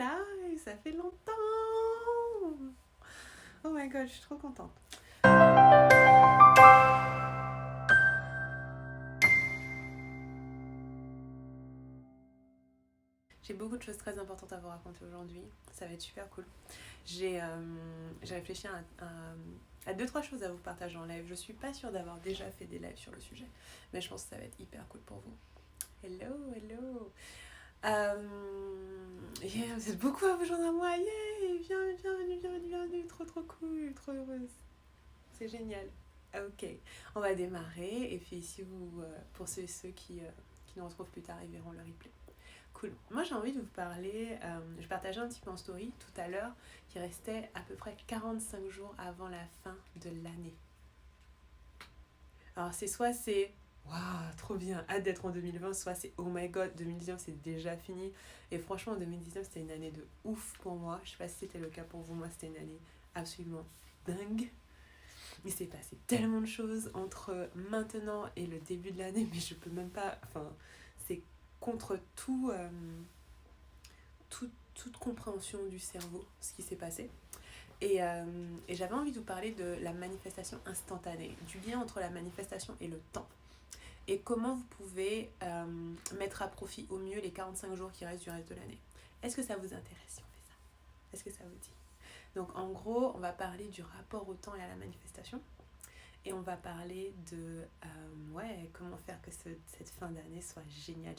live, ça fait longtemps. Oh my god, je suis trop contente. J'ai beaucoup de choses très importantes à vous raconter aujourd'hui. Ça va être super cool. J'ai réfléchi à 2-3 choses à vous partager en live. Je suis pas sûre d'avoir déjà fait des lives sur le sujet, mais je pense que ça va être hyper cool pour vous. Hello, hello. Yeah, vous êtes beaucoup à vous joindre à moi. Yeah, bienvenue. Trop cool, trop heureuse. C'est génial. Ok, on va démarrer. Et puis si vous, pour ceux qui nous retrouvent plus tard, ils verront le replay. Cool. Moi, j'ai envie de vous parler, je partageais un petit peu en story tout à l'heure, qu'il restait à peu près 45 jours avant la fin de l'année. Alors, c'est waouh, trop bien, hâte d'être en 2020, soit c'est oh my god, 2019 c'est déjà fini. Et franchement, en 2019, c'était une année de ouf pour moi. Je sais pas si c'était le cas pour vous, moi, c'était une année absolument dingue. Il s'est passé tellement de choses entre maintenant et le début de l'année, mais je peux même pas. Enfin, c'est contre toute compréhension du cerveau, ce qui s'est passé. Et j'avais envie de vous parler de la manifestation instantanée, du lien entre la manifestation et le temps. Et comment vous pouvez mettre à profit au mieux les 45 jours qui restent du reste de l'année. Est-ce que ça vous intéresse si on fait ça? Est-ce que ça vous dit? Donc en gros, on va parler du rapport au temps et à la manifestation. Et on va parler de comment faire que cette fin d'année soit géniale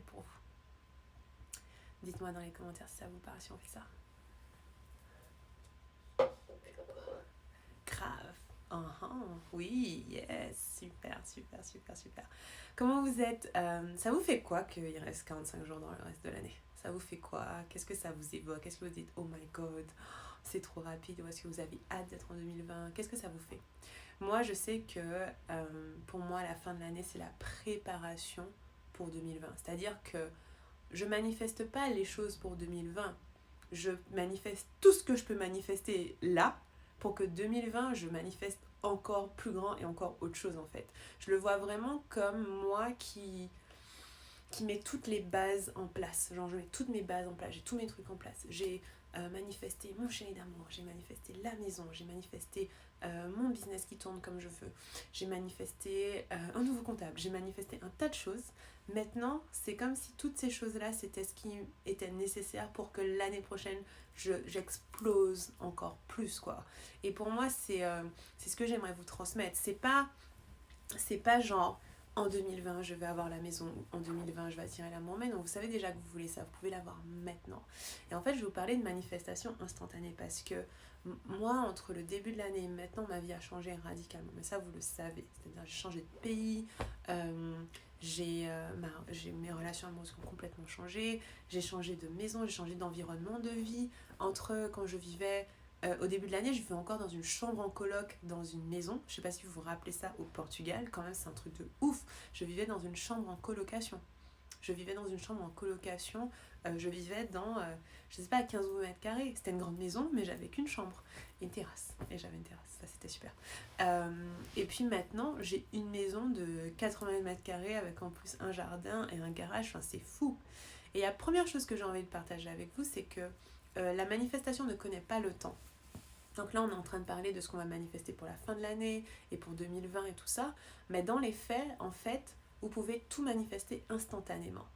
pour vous. Dites-moi dans les commentaires si ça vous parle, si on fait ça. Grave. Oui, yes, super. Comment vous êtes? Ça vous fait quoi qu'il reste 45 jours dans le reste de l'année? Ça vous fait quoi? Qu'est-ce que ça vous évoque? Est-ce que vous dites, oh my god, c'est trop rapide? Ou est-ce que vous avez hâte d'être en 2020? Qu'est-ce que ça vous fait? Moi, je sais que pour moi, la fin de l'année, c'est la préparation pour 2020. C'est-à-dire que je manifeste pas les choses pour 2020. Je manifeste tout ce que je peux manifester là pour que 2020, je manifeste encore plus grand et encore autre chose en fait. Je le vois vraiment comme moi qui met toutes les bases en place. Genre, je mets toutes mes bases en place, j'ai tous mes trucs en place. J'ai manifesté mon chéri d'amour, j'ai manifesté la maison, j'ai manifesté mon business qui tourne comme je veux, j'ai manifesté un nouveau comptable, j'ai manifesté un tas de choses. Maintenant, c'est comme si toutes ces choses-là, c'était ce qui était nécessaire pour que l'année prochaine, j'explose encore plus, quoi. Et pour moi, c'est ce que j'aimerais vous transmettre. C'est pas genre en 2020 je vais avoir la maison, en 2020 je vais attirer l'amour, mais non, vous savez déjà que vous voulez ça, vous pouvez l'avoir maintenant. Et en fait, je vais vous parler de manifestation instantanée parce que moi, entre le début de l'année et maintenant, ma vie a changé radicalement, mais ça vous le savez, c'est-à-dire j'ai changé de pays, j'ai mes relations amoureuses qui ont complètement changé, j'ai changé de maison, j'ai changé d'environnement de vie. Entre quand je vivais au début de l'année, je vivais encore dans une chambre en coloc, dans une maison. Je sais pas si vous vous rappelez ça au Portugal, quand même c'est un truc de ouf. Je vivais dans une chambre en colocation. Je vivais dans, je sais pas, 15 mètres carrés. C'était une grande maison, mais j'avais qu'une chambre. Et une terrasse. Et j'avais une terrasse, ça c'était super. Et puis maintenant, j'ai une maison de 80 mètres carrés avec en plus un jardin et un garage. Enfin, c'est fou. Et la première chose que j'ai envie de partager avec vous, c'est que la manifestation ne connaît pas le temps. Donc là, on est en train de parler de ce qu'on va manifester pour la fin de l'année et pour 2020 et tout ça. Mais dans les faits, en fait, vous pouvez tout manifester instantanément.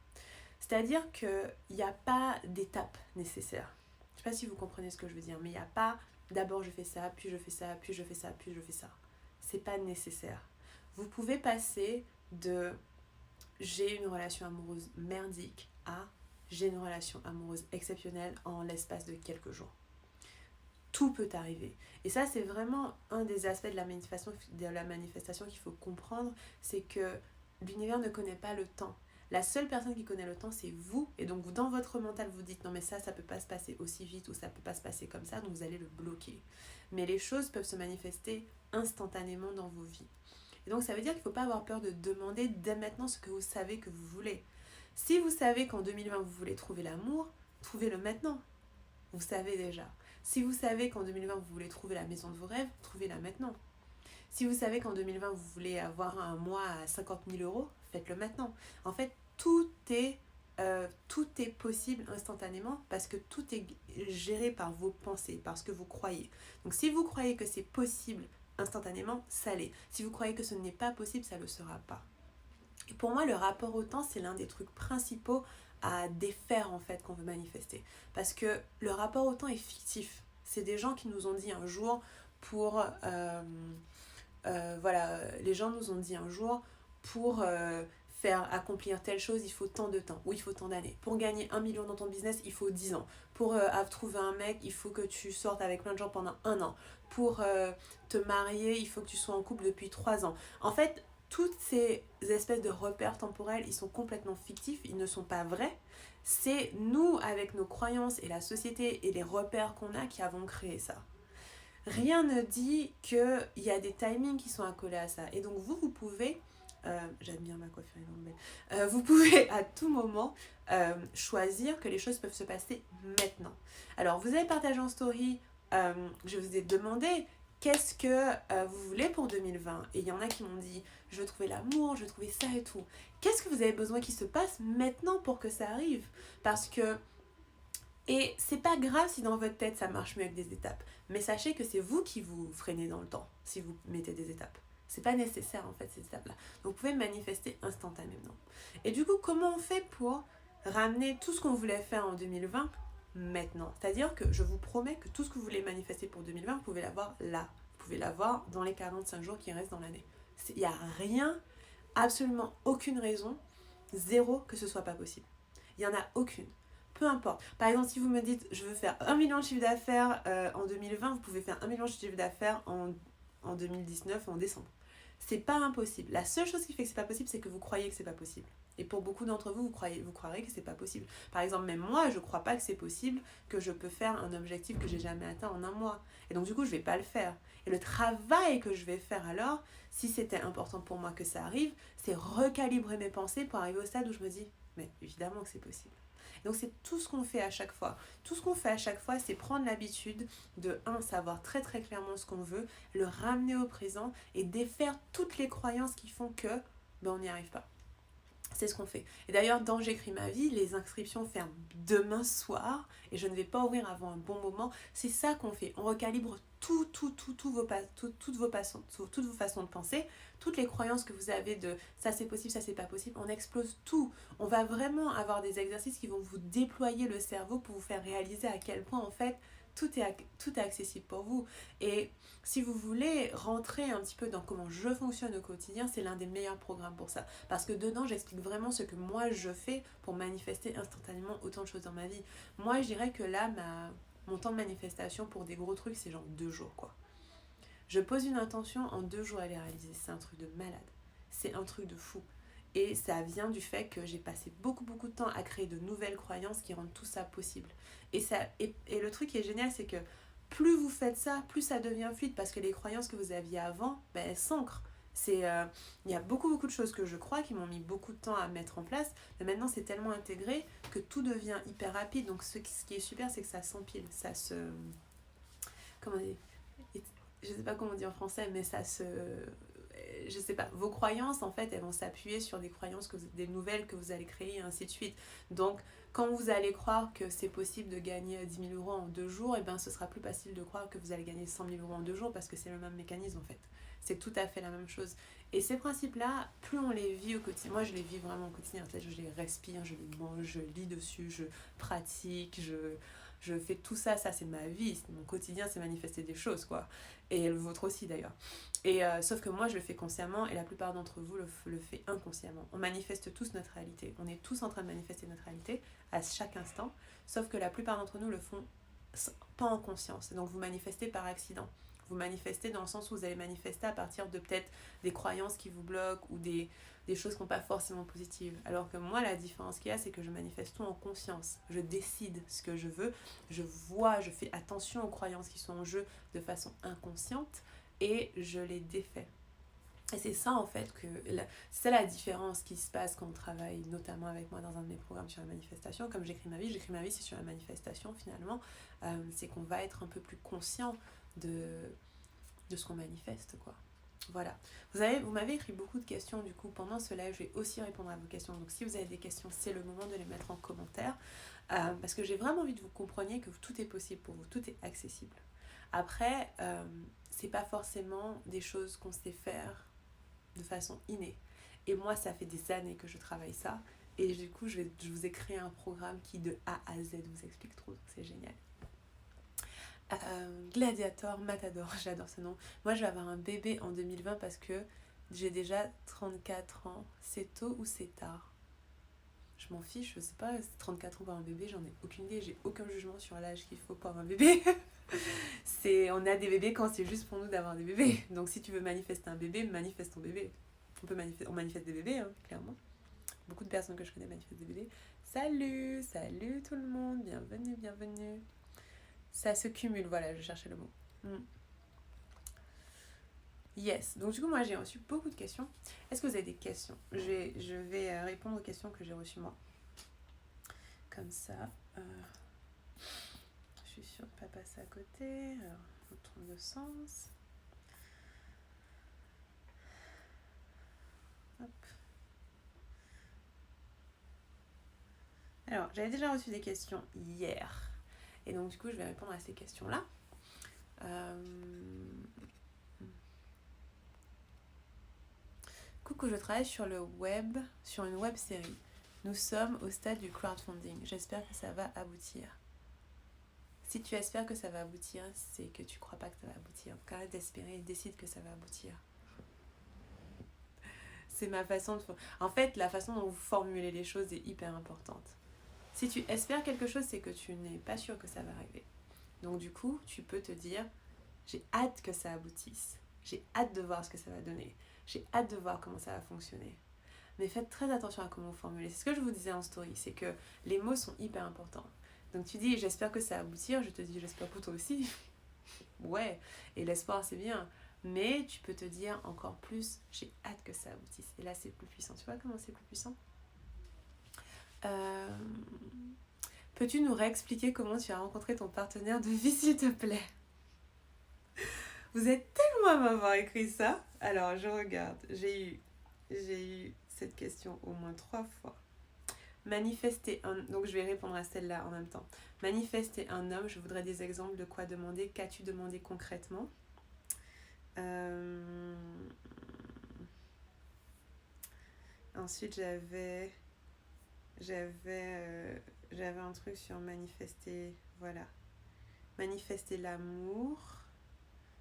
C'est-à-dire qu'il n'y a pas d'étape nécessaire. Je ne sais pas si vous comprenez ce que je veux dire, mais il n'y a pas d'abord je fais ça, puis je fais ça, puis je fais ça, puis je fais ça. C'est pas nécessaire. Vous pouvez passer de j'ai une relation amoureuse merdique à j'ai une relation amoureuse exceptionnelle en l'espace de quelques jours. Tout peut arriver. Et ça, c'est vraiment un des aspects de la manifestation qu'il faut comprendre, c'est que l'univers ne connaît pas le temps. La seule personne qui connaît le temps, c'est vous. Et donc, dans votre mental, vous dites non, mais ça peut pas se passer aussi vite ou ça peut pas se passer comme ça, donc vous allez le bloquer. Mais les choses peuvent se manifester instantanément dans vos vies. Et donc, ça veut dire qu'il ne faut pas avoir peur de demander dès maintenant ce que vous savez que vous voulez. Si vous savez qu'en 2020, vous voulez trouver l'amour, trouvez-le maintenant. Vous savez déjà. Si vous savez qu'en 2020, vous voulez trouver la maison de vos rêves, trouvez-la maintenant. Si vous savez qu'en 2020, vous voulez avoir un mois à 50 000 €, faites-le maintenant. En fait, tout est tout est possible instantanément parce que tout est géré par vos pensées, par ce que vous croyez. Donc si vous croyez que c'est possible instantanément, ça l'est. Si vous croyez que ce n'est pas possible, ça ne le sera pas. Et pour moi, le rapport au temps, c'est l'un des trucs principaux à défaire en fait qu'on veut manifester. Parce que le rapport au temps est fictif. C'est des gens qui nous ont dit un jour pour... les gens nous ont dit un jour pour faire accomplir telle chose, il faut tant de temps, ou il faut tant d'années. Pour gagner 1 million dans ton business, il faut 10 ans. Pour trouver un mec, il faut que tu sortes avec plein de gens pendant 1 an. Pour te marier, il faut que tu sois en couple depuis 3 ans. En fait, toutes ces espèces de repères temporels, ils sont complètement fictifs, ils ne sont pas vrais. C'est nous, avec nos croyances et la société et les repères qu'on a, qui avons créé ça. Rien ne dit qu'il y a des timings qui sont accolés à ça. Et donc vous pouvez, j'admire ma coiffure, vous pouvez à tout moment choisir que les choses peuvent se passer maintenant. Alors vous avez partagé en story, je vous ai demandé qu'est-ce que vous voulez pour 2020. Et il y en a qui m'ont dit, je veux trouver l'amour, je veux trouver ça et tout. Qu'est-ce que vous avez besoin qu'il se passe maintenant pour que ça arrive? Parce que... Et c'est pas grave si dans votre tête ça marche mieux avec des étapes, mais sachez que c'est vous qui vous freinez dans le temps si vous mettez des étapes. C'est pas nécessaire en fait ces étapes-là. Donc vous pouvez manifester instantanément. Et du coup, comment on fait pour ramener tout ce qu'on voulait faire en 2020 maintenant? C'est-à-dire que je vous promets que tout ce que vous voulez manifester pour 2020, vous pouvez l'avoir là. Vous pouvez l'avoir dans les 45 jours qui restent dans l'année. Il n'y a rien, absolument aucune raison, zéro, que ce soit pas possible. Il n'y en a aucune. Peu importe. Par exemple, si vous me dites je veux faire 1 million de chiffre d'affaires en 2020, vous pouvez faire 1 million de chiffre d'affaires en 2019 en décembre. C'est pas impossible. La seule chose qui fait que c'est pas possible, c'est que vous croyez que c'est pas possible. Et pour beaucoup d'entre vous, vous croirez que c'est pas possible. Par exemple, même moi, je crois pas que c'est possible que je peux faire un objectif que j'ai jamais atteint en 1 mois. Et donc du coup, je vais pas le faire. Et le travail que je vais faire alors, si c'était important pour moi que ça arrive, c'est recalibrer mes pensées pour arriver au stade où je me dis, mais évidemment que c'est possible. Donc c'est tout ce qu'on fait à chaque fois. Tout ce qu'on fait à chaque fois, c'est prendre l'habitude de, savoir très très clairement ce qu'on veut, le ramener au présent et défaire toutes les croyances qui font que on n'y arrive pas. C'est ce qu'on fait. Et d'ailleurs, dans J'écris ma vie, les inscriptions ferment demain soir et je ne vais pas ouvrir avant un bon moment. C'est ça qu'on fait. On recalibre toutes vos façons de penser, toutes les croyances que vous avez de ça c'est possible, ça c'est pas possible. On explose tout. On va vraiment avoir des exercices qui vont vous déployer le cerveau pour vous faire réaliser à quel point en fait tout est accessible pour vous. Et si vous voulez rentrer un petit peu dans comment je fonctionne au quotidien, c'est l'un des meilleurs programmes pour ça. Parce que dedans, j'explique vraiment ce que moi je fais pour manifester instantanément autant de choses dans ma vie. Moi, je dirais que là, mon temps de manifestation pour des gros trucs, c'est genre 2 jours, quoi. Je pose une intention, en 2 jours, elle est réalisée. C'est un truc de malade. C'est un truc de fou. Et ça vient du fait que j'ai passé beaucoup de temps à créer de nouvelles croyances qui rendent tout ça possible. Et le truc qui est génial, c'est que plus vous faites ça, plus ça devient fluide parce que les croyances que vous aviez avant, elles s'ancrent. Il y a beaucoup de choses que je crois qui m'ont mis beaucoup de temps à mettre en place, mais maintenant c'est tellement intégré que tout devient hyper rapide. Donc ce qui est super, c'est que ça s'empile, ça se... Comment dire? Je sais pas comment on dit en français, mais ça se... Je sais pas, vos croyances en fait elles vont s'appuyer sur des croyances, des nouvelles que vous allez créer et ainsi de suite. Donc quand vous allez croire que c'est possible de gagner 10 000 € en 2 jours, et ben ce sera plus facile de croire que vous allez gagner 100 000 € en 2 jours parce que c'est le même mécanisme en fait. C'est tout à fait la même chose. Et ces principes-là, plus on les vit au quotidien, moi je les vis vraiment au quotidien, je les respire, je les mange, je lis dessus, je pratique, je fais tout ça, ça c'est ma vie, mon quotidien, c'est manifester des choses quoi. Et le vôtre aussi d'ailleurs. Et sauf que moi je le fais consciemment et la plupart d'entre vous le fait inconsciemment. On manifeste tous notre réalité, on est tous en train de manifester notre réalité à chaque instant, sauf que la plupart d'entre nous le font pas en conscience. Donc vous manifestez par accident. Vous manifestez dans le sens où vous allez manifester à partir de peut-être des croyances qui vous bloquent ou des choses qui ne sont pas forcément positives. Alors que moi, la différence qu'il y a, c'est que je manifeste tout en conscience. Je décide ce que je veux, je vois, je fais attention aux croyances qui sont en jeu de façon inconsciente et je les défais. Et c'est ça en fait, c'est la différence qui se passe quand on travaille notamment avec moi dans un de mes programmes sur la manifestation. Comme j'écris ma vie, c'est sur la manifestation finalement. C'est qu'on va être un peu plus conscient de ce qu'on manifeste quoi. Voilà. Vous m'avez écrit beaucoup de questions, du coup, pendant ce live, je vais aussi répondre à vos questions. Donc, si vous avez des questions, c'est le moment de les mettre en commentaire. Parce que j'ai vraiment envie de vous compreniez que tout est possible pour vous, tout est accessible. Après, c'est pas forcément des choses qu'on sait faire de façon innée. Et moi, ça fait des années que je travaille ça. Et du coup, je vous ai créé un programme qui, de A à Z, vous explique trop. Donc, c'est génial. Gladiator, Matador, j'adore ce nom. Moi, je vais avoir un bébé en 2020 parce que j'ai déjà 34 ans. C'est tôt ou c'est tard? Je m'en fiche, je sais pas, 34 ans pour un bébé, j'en ai aucune idée. J'ai aucun jugement sur l'âge qu'il faut pour avoir un bébé. On a des bébés quand c'est juste pour nous d'avoir des bébés. Donc si tu veux manifester un bébé, manifeste ton bébé. On manifeste des bébés, hein, clairement. Beaucoup de personnes que je connais manifestent des bébés. Salut tout le monde, bienvenue. Ça se cumule, voilà, je cherchais le mot. Yes, donc du coup moi j'ai reçu beaucoup de questions. Est-ce que vous avez des questions? Je vais répondre aux questions que j'ai reçues moi. Comme ça, je suis sûre de ne pas passer à côté. Alors, on tourne de sens. Hop. Alors, j'avais déjà reçu des questions hier. Et donc du coup, je vais répondre à ces questions-là. Coucou, je travaille sur le web, sur une web série. Nous sommes au stade du crowdfunding. J'espère que ça va aboutir. Si tu espères que ça va aboutir, c'est que tu crois pas que ça va aboutir. Donc arrête d'espérer et décide que ça va aboutir. C'est ma façon de... En fait, la façon dont vous formulez les choses est hyper importante. Si tu espères quelque chose, c'est que tu n'es pas sûr que ça va arriver. Donc du coup, tu peux te dire, j'ai hâte que ça aboutisse. J'ai hâte de voir ce que ça va donner. J'ai hâte de voir comment ça va fonctionner. Mais faites très attention à comment vous formulez. C'est ce que je vous disais en story, c'est que les mots sont hyper importants. Donc tu dis, j'espère que ça va aboutir, je te dis, j'espère pour toi aussi. Ouais, et l'espoir c'est bien. Mais tu peux te dire encore plus, j'ai hâte que ça aboutisse. Et là c'est plus puissant. Tu vois comment c'est plus puissant? Peux-tu nous réexpliquer comment tu as rencontré ton partenaire de vie, s'il te plaît? Vous êtes tellement à m'avoir écrit ça. Alors, je regarde. J'ai eu cette question au moins 3 fois. Manifester un... Donc, je vais répondre à celle-là en même temps. Manifester un homme, je voudrais des exemples de quoi demander. Qu'as-tu demandé concrètement? Ensuite, j'avais un truc sur manifester... Voilà. Manifester l'amour.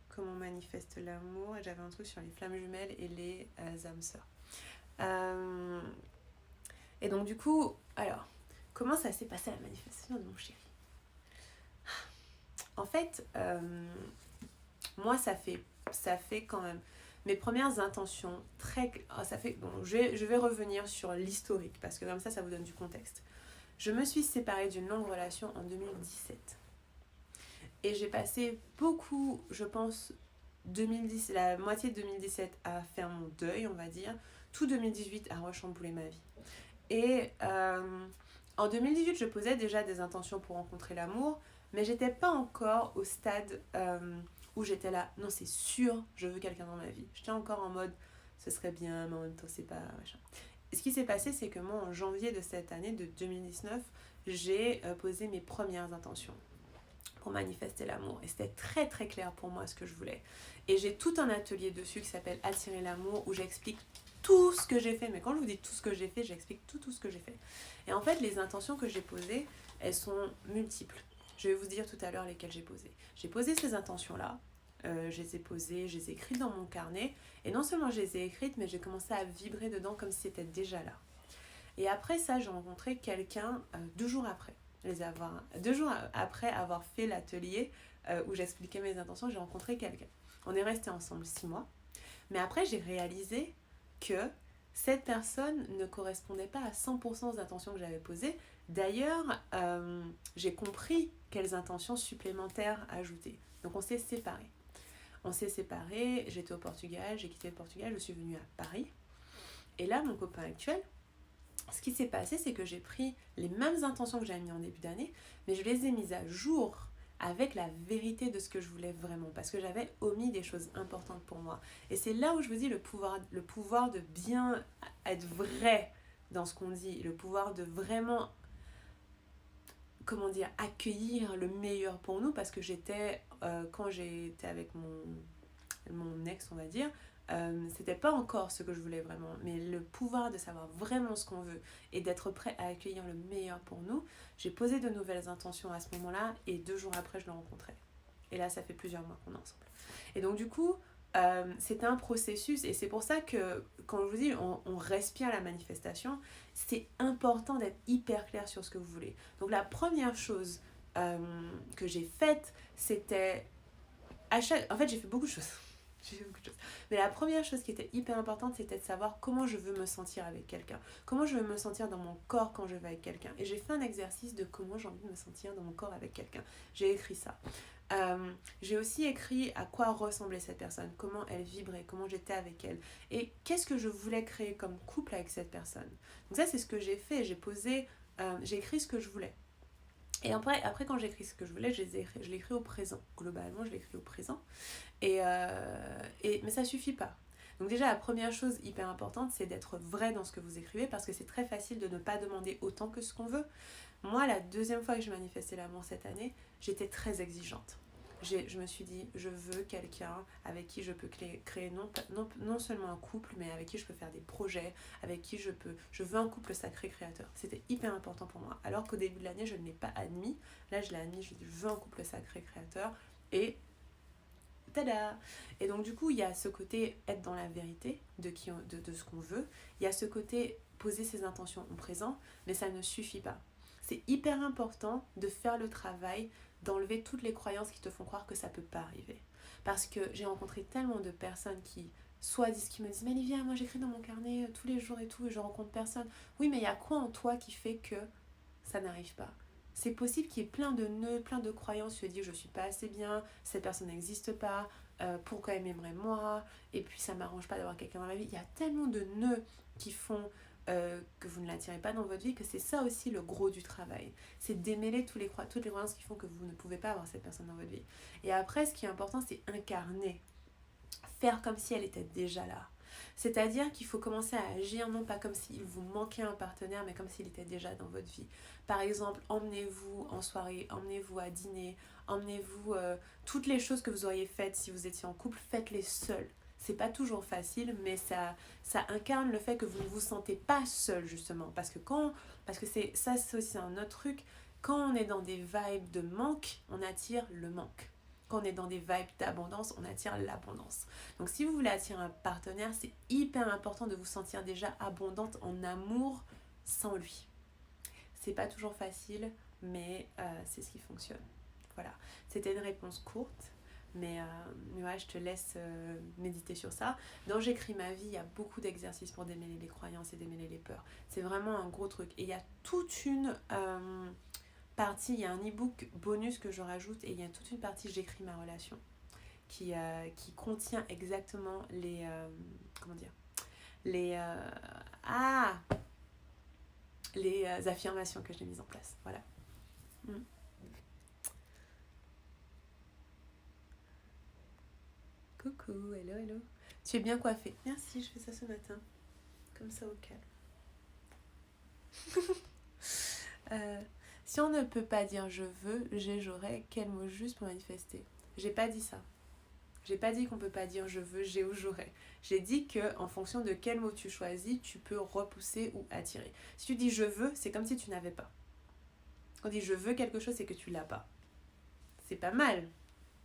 Comment manifeste l'amour? Et j'avais un truc sur les flammes jumelles et les âmes sœurs. Et donc du coup, alors, comment ça s'est passé la manifestation de mon chéri? En fait, moi ça fait quand même mes premières intentions je vais revenir sur l'historique parce que comme ça vous donne du contexte. Je me suis séparée d'une longue relation en 2017. Et j'ai passé beaucoup, je pense, la moitié de 2017 à faire mon deuil, on va dire. Tout 2018 à rechambouler ma vie. Et en 2018, je posais déjà des intentions pour rencontrer l'amour, mais j'étais pas encore au stade où j'étais là, non c'est sûr, je veux quelqu'un dans ma vie. J'étais encore en mode, ce serait bien, mais en même temps c'est pas machin. Et ce qui s'est passé, c'est que moi, en janvier de cette année, de 2019, j'ai posé mes premières intentions pour manifester l'amour. Et c'était très très clair pour moi ce que je voulais. Et j'ai tout un atelier dessus qui s'appelle Attirer l'amour, où j'explique tout ce que j'ai fait. Mais quand je vous dis tout ce que j'ai fait, j'explique tout ce que j'ai fait. Et en fait, les intentions que j'ai posées, elles sont multiples. Je vais vous dire tout à l'heure lesquelles j'ai posées. J'ai posé ces intentions-là. Je les ai posées, je les ai écrites dans mon carnet. Et non seulement je les ai écrites, mais j'ai commencé à vibrer dedans comme si c'était déjà là. Et après ça, j'ai rencontré quelqu'un 2 jours après. 2 jours après avoir fait l'atelier où j'expliquais mes intentions, j'ai rencontré quelqu'un. On est restés ensemble 6 mois. Mais après, j'ai réalisé que cette personne ne correspondait pas à 100% aux intentions que j'avais posées. D'ailleurs, j'ai compris quelles intentions supplémentaires ajouter. Donc on s'est séparés. J'étais au Portugal, j'ai quitté le Portugal, je suis venue à Paris. Et là, mon copain actuel, ce qui s'est passé, c'est que j'ai pris les mêmes intentions que j'avais mises en début d'année, mais je les ai mises à jour avec la vérité de ce que je voulais vraiment, parce que j'avais omis des choses importantes pour moi. Et c'est là où je vous dis le pouvoir de bien être vrai dans ce qu'on dit, le pouvoir de vraiment, comment dire, accueillir le meilleur pour nous, parce que quand j'étais avec mon ex, on va dire, c'était pas encore ce que je voulais vraiment, mais le pouvoir de savoir vraiment ce qu'on veut et d'être prêt à accueillir le meilleur pour nous. J'ai posé de nouvelles intentions à ce moment-là et 2 jours après je le rencontrais, et là ça fait plusieurs mois qu'on est ensemble. Et donc du coup c'était un processus, et c'est pour ça que quand je vous dis on respire la manifestation, c'est important d'être hyper clair sur ce que vous voulez. Donc la première chose que j'ai faite, c'était en fait j'ai fait beaucoup de choses. J'ai fait beaucoup de choses. Mais la première chose qui était hyper importante, c'était de savoir comment je veux me sentir avec quelqu'un. Comment je veux me sentir dans mon corps quand je vais avec quelqu'un. Et j'ai fait un exercice de comment j'ai envie de me sentir dans mon corps avec quelqu'un. J'ai écrit ça. J'ai aussi écrit à quoi ressemblait cette personne, comment elle vibrait, comment j'étais avec elle. Et qu'est-ce que je voulais créer comme couple avec cette personne. Donc ça, c'est ce que j'ai fait. J'ai écrit ce que je voulais. Et après quand j'écris ce que je voulais, je l'ai écrit au présent. Globalement, je l'ai écrit au présent. Mais ça suffit pas. Donc déjà, la première chose hyper importante, c'est d'être vrai dans ce que vous écrivez, parce que c'est très facile de ne pas demander autant que ce qu'on veut. Moi, la deuxième fois que j'ai manifesté l'amour cette année, j'étais très exigeante. Je me suis dit, je veux quelqu'un avec qui je peux créer non seulement un couple, mais avec qui je peux faire des projets, avec qui je veux un couple sacré créateur. C'était hyper important pour moi. Alors qu'au début de l'année, je ne l'ai pas admis. Là, je l'ai admis, je dis, je veux un couple sacré créateur. Et tada! Et donc du coup, il y a ce côté être dans la vérité de ce qu'on veut. Il y a ce côté poser ses intentions au présent, mais ça ne suffit pas. C'est hyper important de faire le travail, d'enlever toutes les croyances qui te font croire que ça peut pas arriver. Parce que j'ai rencontré tellement de personnes qui qui me disent, mais Olivia, moi j'écris dans mon carnet tous les jours et tout, et je rencontre personne. Oui, mais il y a quoi en toi qui fait que ça n'arrive pas? C'est possible qu'il y ait plein de nœuds, plein de croyances. Tu te dis, je suis pas assez bien, cette personne n'existe pas, pourquoi elle m'aimerait moi, et puis ça m'arrange pas d'avoir quelqu'un dans ma vie. Il y a tellement de nœuds qui font que vous ne l'attirez pas dans votre vie, que c'est ça aussi le gros du travail. C'est démêler toutes les croyances qui font que vous ne pouvez pas avoir cette personne dans votre vie. Et après, ce qui est important, c'est incarner. Faire comme si elle était déjà là. C'est-à-dire qu'il faut commencer à agir non pas comme s'il vous manquait un partenaire, mais comme s'il était déjà dans votre vie. Par exemple, emmenez-vous en soirée, emmenez-vous à dîner, emmenez-vous toutes les choses que vous auriez faites si vous étiez en couple, faites-les seuls. C'est pas toujours facile, mais ça incarne le fait que vous ne vous sentez pas seul, justement. Parce que c'est aussi un autre truc. Quand on est dans des vibes de manque, on attire le manque. Quand on est dans des vibes d'abondance, on attire l'abondance. Donc si vous voulez attirer un partenaire, c'est hyper important de vous sentir déjà abondante en amour sans lui. C'est pas toujours facile, mais c'est ce qui fonctionne. Voilà, c'était une réponse courte, mais ouais, je te laisse méditer sur ça. Dans J'écris ma vie, il y a beaucoup d'exercices pour démêler les croyances et démêler les peurs. C'est vraiment un gros truc. Et il y a toute une partie, il y a un e-book bonus que je rajoute, et il y a toute une partie J'écris ma relation qui contient exactement les les affirmations que j'ai mises en place. Voilà. Coucou, hello, hello. Tu es bien coiffée. Merci, je fais ça ce matin. Comme ça au calme. Si on ne peut pas dire je veux, j'aurais, quel mot juste pour manifester? J'ai pas dit ça. J'ai pas dit qu'on peut pas dire je veux, j'ai ou j'aurais. J'ai dit que en fonction de quel mot tu choisis, tu peux repousser ou attirer. Si tu dis je veux, c'est comme si tu n'avais pas. Quand on dit je veux quelque chose, c'est que tu l'as pas. C'est pas mal.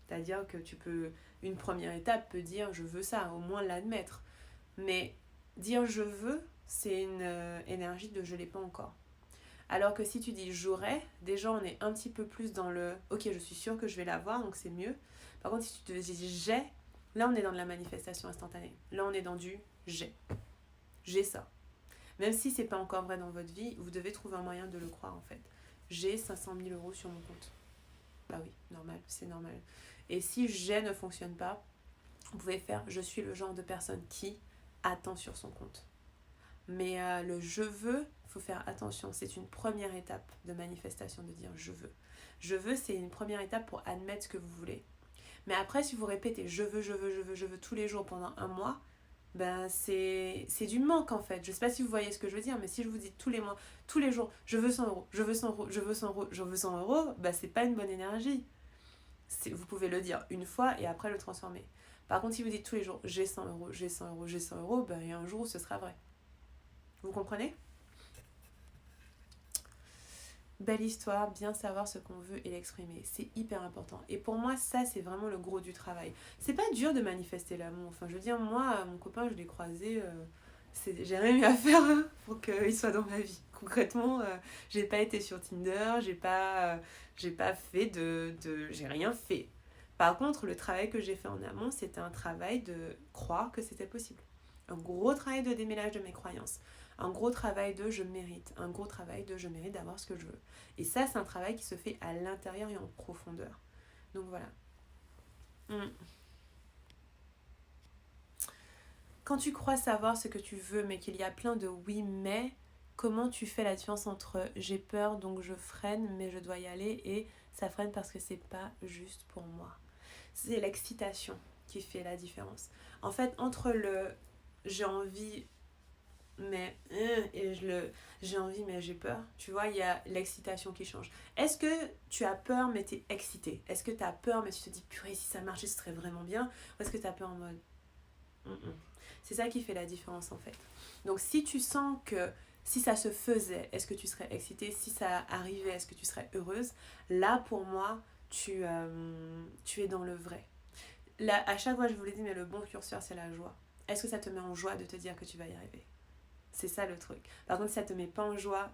C'est-à-dire que une première étape peut dire je veux ça, au moins l'admettre. Mais dire je veux, c'est une énergie de je l'ai pas encore. Alors que si tu dis j'aurais, déjà on est un petit peu plus dans le ok, je suis sûre que je vais l'avoir, donc c'est mieux. Par contre, si tu te dis j'ai, là on est dans de la manifestation instantanée. Là on est dans du j'ai. J'ai ça. Même si c'est pas encore vrai dans votre vie, vous devez trouver un moyen de le croire en fait. J'ai 500 000 € sur mon compte. Bah oui, normal, c'est normal. Et si j'ai ne fonctionne pas, vous pouvez faire je suis le genre de personne qui attend sur son compte. Mais le je veux il faut faire attention. C'est une première étape de manifestation, de dire je veux. Je veux, c'est une première étape pour admettre ce que vous voulez. Mais après, si vous répétez je veux, je veux, je veux, je veux tous les jours pendant un mois, ben c'est du manque en fait. Je sais pas si vous voyez ce que je veux dire, mais si je vous dis tous les mois, tous les jours, je veux 100 euros, je veux 100 euros, je veux 100 euros, je veux 100 euros, ben c'est pas une bonne énergie. Vous pouvez le dire une fois et après le transformer. Par contre, si vous dites tous les jours j'ai 100 euros, j'ai 100 euros, j'ai 100 euros, ben il y a un jour où ce sera vrai. Vous comprenez ? Belle histoire, bien savoir ce qu'on veut et l'exprimer. C'est hyper important. Et pour moi, ça, c'est vraiment le gros du travail. C'est pas dur de manifester l'amour. Enfin, je veux dire, moi, mon copain, je l'ai croisé. J'ai rien eu à faire pour qu'il soit dans ma vie. Concrètement, j'ai pas été sur Tinder, j'ai pas fait j'ai rien fait. Par contre, le travail que j'ai fait en amont, c'était un travail de croire que c'était possible. Un gros travail de démêlage de mes croyances. Un gros travail de je mérite. Un gros travail de je mérite d'avoir ce que je veux. Et ça, c'est un travail qui se fait à l'intérieur et en profondeur. Donc voilà. Quand tu crois savoir ce que tu veux, mais qu'il y a plein de oui, mais, comment tu fais la différence entre j'ai peur, donc je freine, mais je dois y aller, et ça freine parce que c'est pas juste pour moi. C'est l'excitation qui fait la différence. En fait, entre le j'ai envie, mais j'ai envie mais j'ai peur, tu vois, il y a l'excitation qui change. Est-ce que tu as peur mais t'es excité? Est-ce que tu as peur mais tu te dis purée, si ça marchait ce serait vraiment bien? Ou est-ce que tu as peur en mode c'est ça qui fait la différence en fait. Donc si tu sens que si ça se faisait, est-ce que tu serais excitée? Si ça arrivait, est-ce que tu serais heureuse? Là pour moi, tu es dans le vrai. Là, à chaque fois je vous l'ai dit, mais le bon curseur c'est la joie. Est-ce que ça te met en joie de te dire que tu vas y arriver? C'est ça le truc. Par contre, si ça te met pas en joie,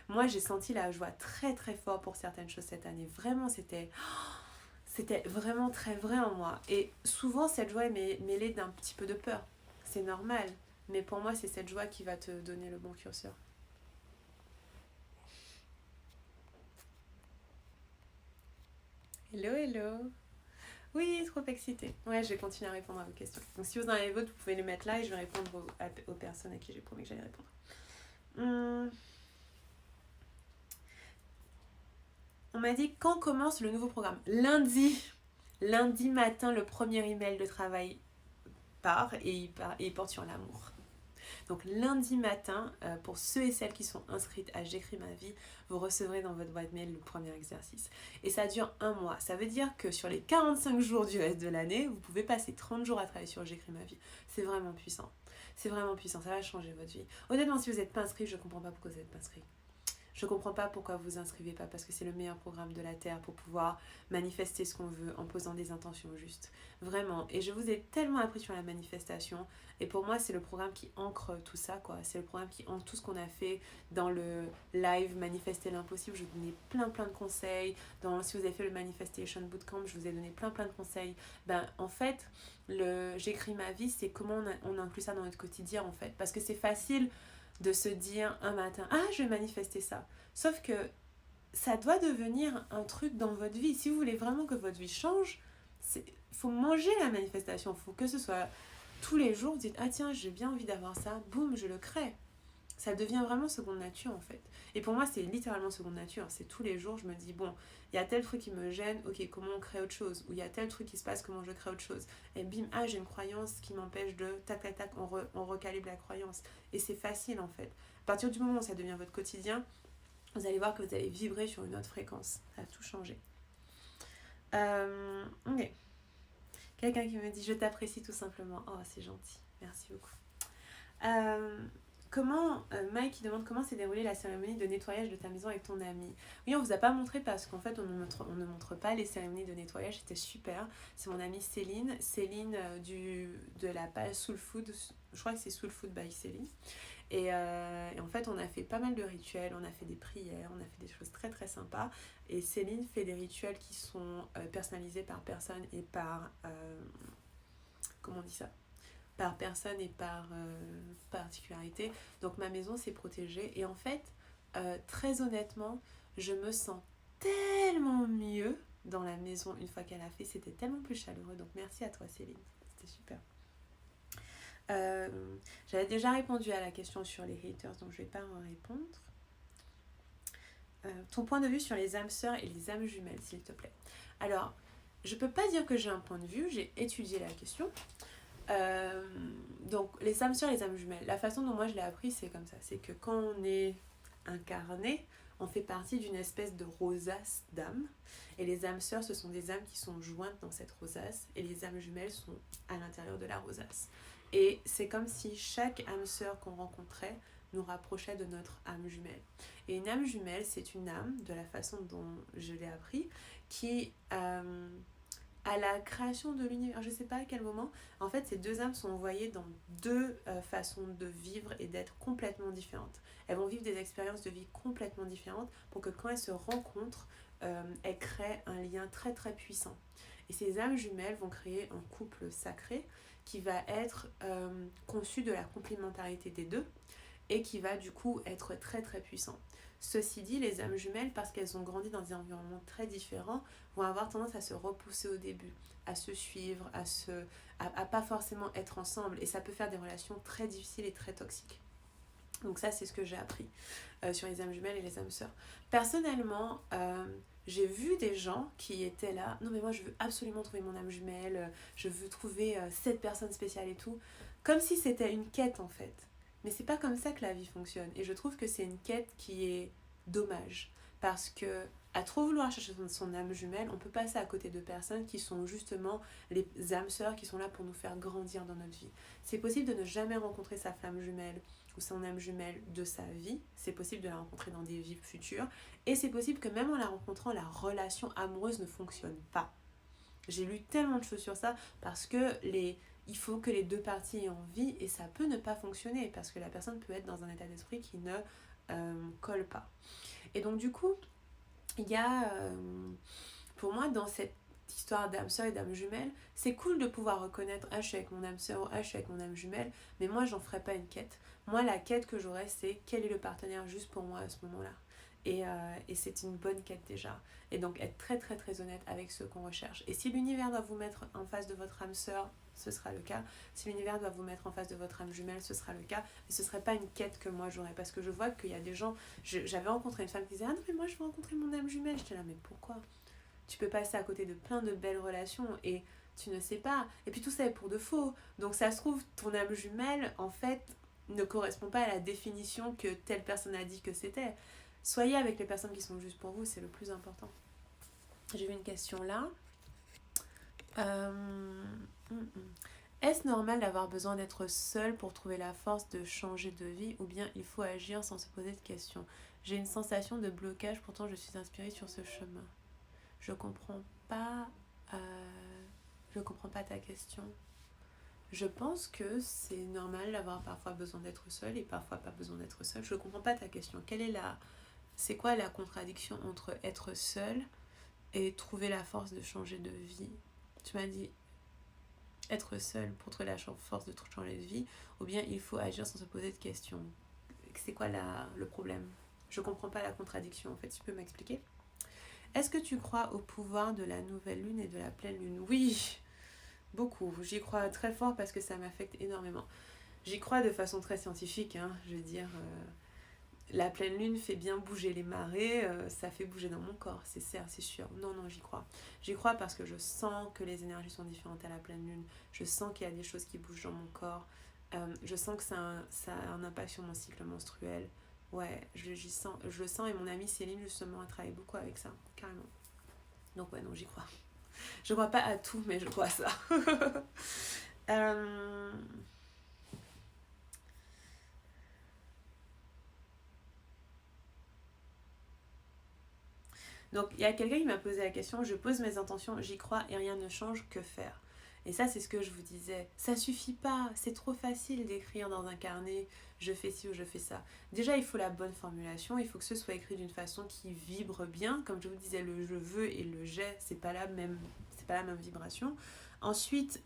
moi j'ai senti la joie très très fort pour certaines choses cette année. Vraiment, c'était vraiment très vrai en moi. Et souvent, cette joie est mêlée d'un petit peu de peur. C'est normal. Mais pour moi, c'est cette joie qui va te donner le bon curseur. Hello, hello. Oui, trop excitée. Ouais, je vais continuer à répondre à vos questions. Donc si vous en avez d'autres, vous pouvez les mettre là et je vais répondre aux personnes à qui j'ai promis que j'allais répondre. On m'a dit quand commence le nouveau programme? Lundi. Lundi matin, le premier email de travail part et il porte sur l'amour. Donc lundi matin, pour ceux et celles qui sont inscrites à J'écris ma vie, vous recevrez dans votre boîte mail le premier exercice. Et ça dure 1 mois. Ça veut dire que sur les 45 jours du reste de l'année, vous pouvez passer 30 jours à travailler sur J'écris ma vie. C'est vraiment puissant. C'est vraiment puissant. Ça va changer votre vie. Honnêtement, si vous n'êtes pas inscrit, je ne comprends pas pourquoi vous n'êtes pas inscrit. Je comprends pas pourquoi vous vous inscrivez pas, parce que c'est le meilleur programme de la Terre pour pouvoir manifester ce qu'on veut en posant des intentions justes. Vraiment. Et je vous ai tellement appris sur la manifestation. Et pour moi, c'est le programme qui ancre tout ça, quoi. C'est le programme qui ancre tout ce qu'on a fait dans le live Manifester l'impossible. Je vous ai donné plein de conseils. Si vous avez fait le Manifestation Bootcamp, je vous ai donné plein de conseils. En fait, J'écris ma vie, c'est comment on inclut ça dans notre quotidien, en fait. Parce que c'est facile de se dire un matin, je vais manifester ça. Sauf que ça doit devenir un truc dans votre vie. Si vous voulez vraiment que votre vie change, il faut manger la manifestation. Il faut que ce soit tous les jours, vous dites, tiens, j'ai bien envie d'avoir ça, boum, je le crée. Ça devient vraiment seconde nature en fait. Et pour moi, c'est littéralement seconde nature. C'est tous les jours, je me dis, bon, il y a tel truc qui me gêne, ok, comment on crée autre chose? Ou il y a tel truc qui se passe, comment je crée autre chose? Et bim, j'ai une croyance qui m'empêche de tac, on recalibre la croyance. Et c'est facile en fait. À partir du moment où ça devient votre quotidien, vous allez voir que vous allez vibrer sur une autre fréquence. Ça va tout changer. Ok. Quelqu'un qui me dit, je t'apprécie tout simplement. Oh, c'est gentil. Merci beaucoup. Mike qui demande comment s'est déroulée la cérémonie de nettoyage de ta maison avec ton ami. Oui, on vous a pas montré parce qu'en fait on ne montre pas les cérémonies de nettoyage, c'était super. C'est mon amie Céline de la page Soul Food, je crois que c'est Soul Food by Céline. Et en fait on a fait pas mal de rituels, on a fait des prières, on a fait des choses très très sympas. Et Céline fait des rituels qui sont personnalisés par personne et par... comment on dit ça ? Par personne et par particularité. Donc ma maison s'est protégée et en fait, très honnêtement, je me sens tellement mieux dans la maison une fois qu'elle a fait. C'était tellement plus chaleureux. Donc merci à toi Céline, c'était super. J'avais déjà répondu à la question sur les haters, donc je vais pas en répondre. Ton point de vue sur les âmes sœurs et les âmes jumelles, s'il te plaît. Alors, je peux pas dire que j'ai un point de vue, j'ai étudié la question. Donc, les âmes sœurs et les âmes jumelles, la façon dont moi je l'ai appris, c'est comme ça. C'est que quand on est incarné, on fait partie d'une espèce de rosace d'âmes. Et les âmes sœurs, ce sont des âmes qui sont jointes dans cette rosace. Et les âmes jumelles sont à l'intérieur de la rosace. Et c'est comme si chaque âme sœur qu'on rencontrait nous rapprochait de notre âme jumelle. Et une âme jumelle, c'est une âme, de la façon dont je l'ai appris, qui, à la création de l'univers, je ne sais pas à quel moment, en fait, ces deux âmes sont envoyées dans deux façons de vivre et d'être complètement différentes. Elles vont vivre des expériences de vie complètement différentes pour que quand elles se rencontrent, elles créent un lien très très puissant. Et ces âmes jumelles vont créer un couple sacré qui va être conçu de la complémentarité des deux et qui va du coup être très très puissant. Ceci dit, les âmes jumelles, parce qu'elles ont grandi dans des environnements très différents, vont avoir tendance à se repousser au début, à se suivre, à pas forcément être ensemble. Et ça peut faire des relations très difficiles et très toxiques. Donc ça, c'est ce que j'ai appris sur les âmes jumelles et les âmes sœurs. Personnellement, j'ai vu des gens qui étaient là, non mais moi je veux absolument trouver mon âme jumelle, je veux trouver cette personne spéciale et tout, comme si c'était une quête en fait. Mais c'est pas comme ça que la vie fonctionne. Et je trouve que c'est une quête qui est dommage. Parce que à trop vouloir chercher son âme jumelle, on peut passer à côté de personnes qui sont justement les âmes sœurs qui sont là pour nous faire grandir dans notre vie. C'est possible de ne jamais rencontrer sa flamme jumelle ou son âme jumelle de sa vie. C'est possible de la rencontrer dans des vies futures. Et c'est possible que même en la rencontrant, la relation amoureuse ne fonctionne pas. J'ai lu tellement de choses sur ça parce que il faut que les deux parties aient envie et ça peut ne pas fonctionner parce que la personne peut être dans un état d'esprit qui ne colle pas. Et donc du coup, il y a, pour moi, dans cette histoire d'âme sœur et d'âme jumelle, c'est cool de pouvoir reconnaître je suis avec mon âme sœur, je suis avec mon âme jumelle, mais moi j'en ferai pas une quête. Moi la quête que j'aurais, c'est quel est le partenaire juste pour moi à ce moment-là. Et c'est une bonne quête déjà. Et donc être très très très honnête avec ce qu'on recherche. Et si l'univers doit vous mettre en face de votre âme sœur, ce sera le cas. Si l'univers doit vous mettre en face de votre âme jumelle, ce sera le cas. Mais ce ne serait pas une quête que moi j'aurais. Parce que je vois qu'il y a des gens... J'avais rencontré une femme qui disait ah non mais moi je veux rencontrer mon âme jumelle. J'étais là mais pourquoi? Tu peux passer à côté de plein de belles relations et tu ne sais pas. Et puis tout ça est pour de faux. Donc ça se trouve, ton âme jumelle, en fait, ne correspond pas à la définition que telle personne a dit que c'était. Soyez avec les personnes qui sont juste pour vous, c'est le plus important. J'ai vu une question là. Est-ce normal d'avoir besoin d'être seul pour trouver la force de changer de vie ou bien il faut agir sans se poser de questions? J'ai une sensation de blocage, pourtant je suis inspirée sur ce chemin. Je comprends pas ta question. Je pense que c'est normal d'avoir parfois besoin d'être seul et parfois pas besoin d'être seul. Je comprends pas ta question. C'est quoi la contradiction entre être seul et trouver la force de changer de vie? Tu m'as dit être seul pour trouver la force de changer de vie ou bien il faut agir sans se poser de questions. C'est quoi le problème? Je comprends pas la contradiction en fait. Tu peux m'expliquer? Est-ce que tu crois au pouvoir de la nouvelle lune et de la pleine lune? Oui, beaucoup. J'y crois très fort parce que ça m'affecte énormément. J'y crois de façon très scientifique, hein. Je veux dire, la pleine lune fait bien bouger les marées, ça fait bouger dans mon corps, c'est sûr. Non, j'y crois. J'y crois parce que je sens que les énergies sont différentes à la pleine lune. Je sens qu'il y a des choses qui bougent dans mon corps. Je sens que ça a un impact sur mon cycle menstruel. Ouais, je le sens et mon amie Céline justement a travaillé beaucoup avec ça, carrément. Donc ouais, non, j'y crois. Je crois pas à tout, mais je crois à ça. Donc il y a quelqu'un qui m'a posé la question, je pose mes intentions, j'y crois et rien ne change, que faire? Et ça c'est ce que je vous disais, ça suffit pas, c'est trop facile d'écrire dans un carnet, je fais ci ou je fais ça. Déjà il faut la bonne formulation, il faut que ce soit écrit d'une façon qui vibre bien, comme je vous disais le je veux et le j'ai, c'est pas la même vibration. Ensuite,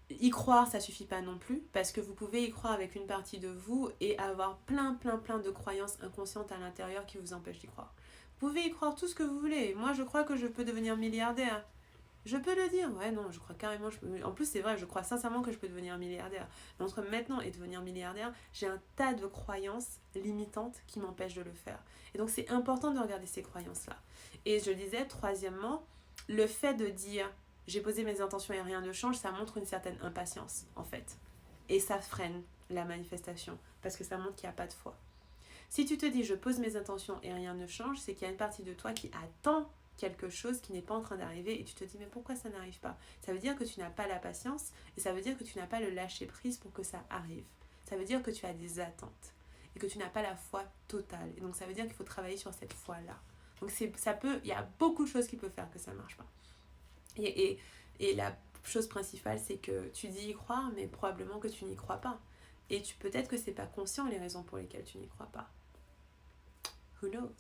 y croire, ça suffit pas non plus, parce que vous pouvez y croire avec une partie de vous et avoir plein de croyances inconscientes à l'intérieur qui vous empêchent d'y croire. Vous pouvez y croire tout ce que vous voulez. Moi, je crois que je peux devenir milliardaire. Je peux le dire, ouais, non, je crois carrément. En plus, c'est vrai, je crois sincèrement que je peux devenir milliardaire. Mais entre maintenant et devenir milliardaire, j'ai un tas de croyances limitantes qui m'empêchent de le faire. Et donc, c'est important de regarder ces croyances-là. Et je disais, troisièmement, le fait de dire j'ai posé mes intentions et rien ne change, ça montre une certaine impatience, en fait. Et ça freine la manifestation, parce que ça montre qu'il n'y a pas de foi. Si tu te dis je pose mes intentions et rien ne change, c'est qu'il y a une partie de toi qui attend quelque chose qui n'est pas en train d'arriver et tu te dis mais pourquoi ça n'arrive pas? Ça veut dire que tu n'as pas la patience et ça veut dire que tu n'as pas le lâcher prise pour que ça arrive. Ça veut dire que tu as des attentes et que tu n'as pas la foi totale. Et donc ça veut dire qu'il faut travailler sur cette foi-là. Donc il y a beaucoup de choses qui peuvent faire que ça ne marche pas. Et la chose principale, c'est que tu dis y croire, mais probablement que tu n'y crois pas. Et peut-être que c'est pas conscient les raisons pour lesquelles tu n'y crois pas. Who knows?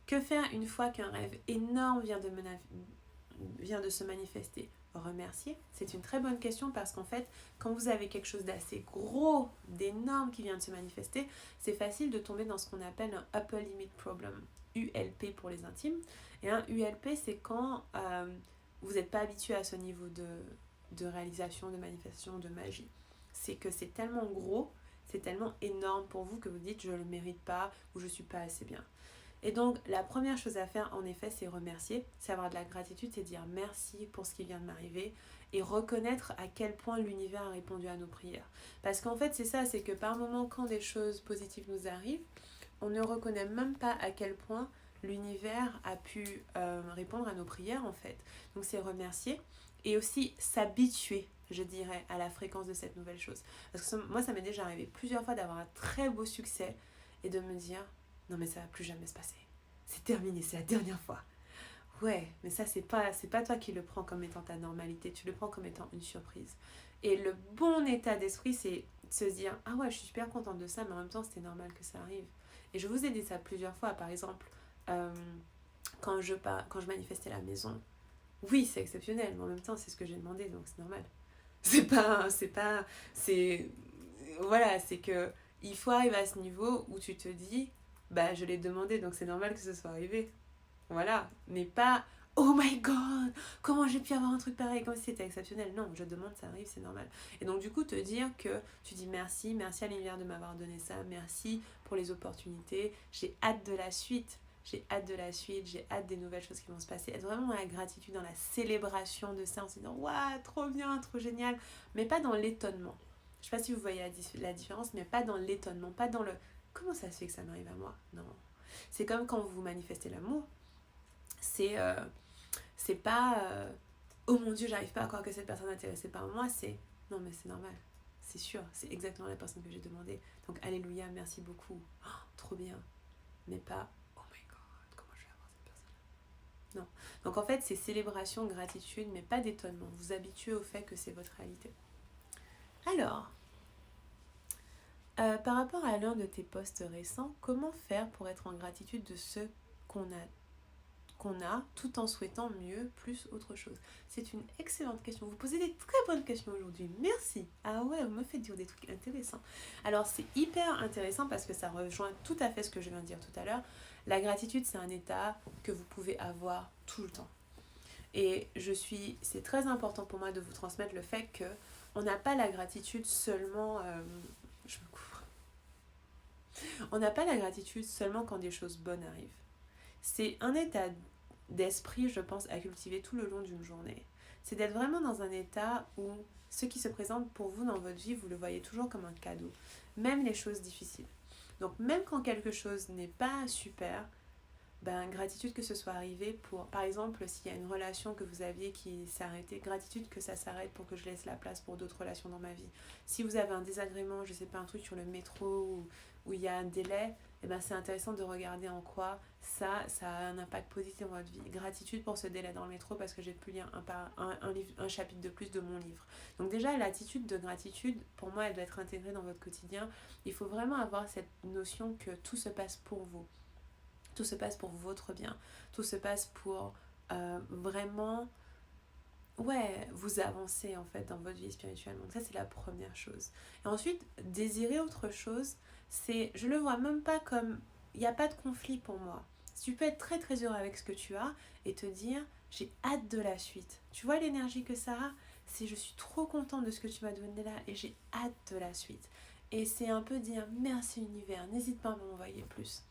Que faire une fois qu'un rêve énorme vient de se manifester? Remercier? C'est une très bonne question parce qu'en fait, quand vous avez quelque chose d'assez gros, d'énorme qui vient de se manifester, c'est facile de tomber dans ce qu'on appelle un Upper Limit Problem, ULP pour les intimes. Et un ULP, c'est quand vous n'êtes pas habitué à ce niveau de réalisation, de manifestation, de magie. C'est que c'est tellement gros, c'est tellement énorme pour vous que vous dites je ne le mérite pas ou je ne suis pas assez bien. Et donc, la première chose à faire, en effet, c'est remercier, c'est avoir de la gratitude, c'est dire merci pour ce qui vient de m'arriver et reconnaître à quel point l'univers a répondu à nos prières. Parce qu'en fait, c'est ça, c'est que par moments, quand des choses positives nous arrivent, on ne reconnaît même pas à quel point l'univers a pu répondre à nos prières, en fait. Donc, c'est remercier et aussi s'habituer, je dirais, à la fréquence de cette nouvelle chose. Parce que moi, ça m'est déjà arrivé plusieurs fois d'avoir un très beau succès et de me dire non mais ça va plus jamais se passer. C'est terminé, c'est la dernière fois. Ouais, mais ça c'est pas toi qui le prends comme étant ta normalité, tu le prends comme étant une surprise. Et le bon état d'esprit, c'est de se dire ah ouais, je suis super contente de ça, mais en même temps c'était normal que ça arrive. Et je vous ai dit ça plusieurs fois, par exemple, quand je manifestais la maison. Oui, c'est exceptionnel, mais en même temps c'est ce que j'ai demandé, donc c'est normal. Voilà, c'est que il faut arriver à ce niveau où tu te dis bah je l'ai demandé donc c'est normal que ce soit arrivé, voilà, mais pas oh my god comment j'ai pu avoir un truc pareil comme si c'était exceptionnel. Non, je demande, ça arrive, c'est normal. Et donc du coup te dire que tu dis merci à l'univers de m'avoir donné ça, merci pour les opportunités, j'ai hâte de la suite, j'ai hâte des nouvelles choses qui vont se passer, être vraiment dans la gratitude, dans la célébration de ça en se disant waouh trop bien, trop génial, mais pas dans l'étonnement. Je sais pas si vous voyez la différence, mais pas dans l'étonnement, pas dans le comment ça se fait que ça m'arrive à moi? Non. C'est comme quand vous manifestez l'amour. C'est pas oh mon Dieu, j'arrive pas à croire que cette personne est intéressée par moi. C'est non, mais c'est normal. C'est sûr, c'est exactement la personne que j'ai demandé. Donc, alléluia, merci beaucoup. Oh, trop bien. Mais pas oh my god, comment je vais avoir cette personne? Non. Donc, en fait, c'est célébration, gratitude, mais pas d'étonnement. Vous habituez au fait que c'est votre réalité. Alors, par rapport à l'un de tes posts récents, comment faire pour être en gratitude de ce qu'on a tout en souhaitant mieux, plus, autre chose? C'est une excellente question. Vous posez des très bonnes questions aujourd'hui. Merci. Ah ouais, vous me faites dire des trucs intéressants. Alors c'est hyper intéressant parce que ça rejoint tout à fait ce que je viens de dire tout à l'heure. La gratitude, c'est un état que vous pouvez avoir tout le temps. Et c'est très important pour moi de vous transmettre le fait que on n'a pas la gratitude seulement... je me couvre. On n'a pas la gratitude seulement quand des choses bonnes arrivent. C'est un état d'esprit, je pense, à cultiver tout le long d'une journée. C'est d'être vraiment dans un état où ce qui se présente pour vous dans votre vie, vous le voyez toujours comme un cadeau. Même les choses difficiles. Donc même quand quelque chose n'est pas super, gratitude que ce soit arrivé pour, par exemple, s'il y a une relation que vous aviez qui s'est arrêtée, gratitude que ça s'arrête pour que je laisse la place pour d'autres relations dans ma vie. Si vous avez un désagrément, je sais pas, un truc sur le métro où il y a un délai, c'est intéressant de regarder en quoi ça a un impact positif dans votre vie. Gratitude pour ce délai dans le métro parce que j'ai pu lire un chapitre de plus de mon livre. Donc déjà, l'attitude de gratitude, pour moi, elle doit être intégrée dans votre quotidien. Il faut vraiment avoir cette notion que tout se passe pour vous. Tout se passe pour votre bien. Tout se passe pour vraiment vous avancer en fait dans votre vie spirituelle. Donc ça, c'est la première chose. Et ensuite, désirer autre chose, je le vois même pas comme... Il n'y a pas de conflit pour moi. Tu peux être très très heureux avec ce que tu as et te dire j'ai hâte de la suite. Tu vois l'énergie que ça a? C'est je suis trop contente de ce que tu m'as donné là et j'ai hâte de la suite. Et c'est un peu dire merci univers, n'hésite pas à m'envoyer plus.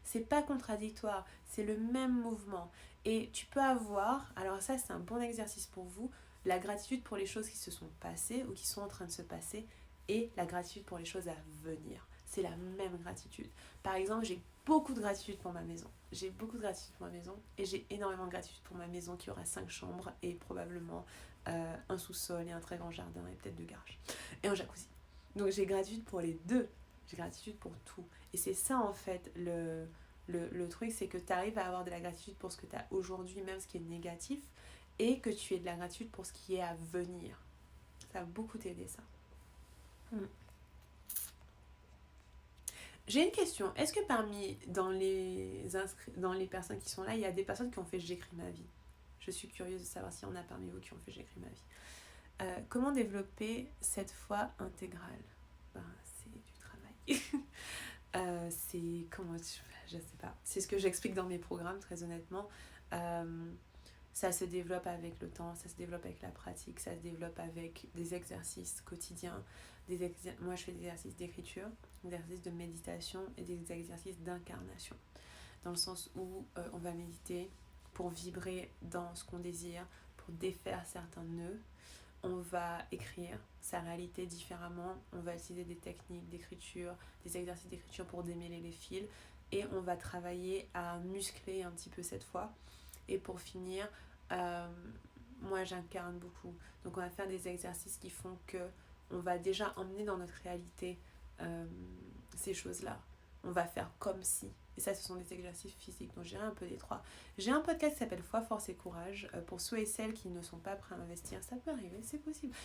C'est pas contradictoire, c'est le même mouvement. Et tu peux avoir, alors ça c'est un bon exercice pour vous, la gratitude pour les choses qui se sont passées ou qui sont en train de se passer et la gratitude pour les choses à venir. C'est la même gratitude. Par exemple, j'ai beaucoup de gratitude pour ma maison. J'ai beaucoup de gratitude pour ma maison et j'ai énormément de gratitude pour ma maison qui aura 5 chambres et probablement un sous-sol et un très grand jardin et peut-être 2 garages et un jacuzzi. Donc j'ai gratitude pour les deux. J'ai gratitude pour tout. Et c'est ça en fait le truc, c'est que tu arrives à avoir de la gratitude pour ce que tu as aujourd'hui, même ce qui est négatif, et que tu aies de la gratitude pour ce qui est à venir. Ça va beaucoup t'aider ça. J'ai une question. Est-ce que parmi dans les personnes qui sont là, il y a des personnes qui ont fait j'écris ma vie? Je suis curieuse de savoir s'il y en a parmi vous qui ont fait j'écris ma vie. Comment développer cette foi intégrale? C'est du travail. C'est comment je sais pas. C'est ce que j'explique dans mes programmes, très honnêtement. Ça se développe avec le temps, ça se développe avec la pratique, ça se développe avec des exercices quotidiens. Moi, je fais des exercices d'écriture, des exercices de méditation et des exercices d'incarnation. Dans le sens où on va méditer pour vibrer dans ce qu'on désire, pour défaire certains nœuds. On va écrire sa réalité différemment. On va utiliser des techniques d'écriture, des exercices d'écriture pour démêler les fils. Et on va travailler à muscler un petit peu cette fois. Et pour finir, moi j'incarne beaucoup. Donc on va faire des exercices qui font que on va déjà emmener dans notre réalité ces choses-là. On va faire comme si. Et ça, ce sont des exercices physiques. Donc j'irai un peu des trois. J'ai un podcast qui s'appelle Foi, Force et Courage. Pour ceux et celles qui ne sont pas prêts à investir, ça peut arriver, c'est possible.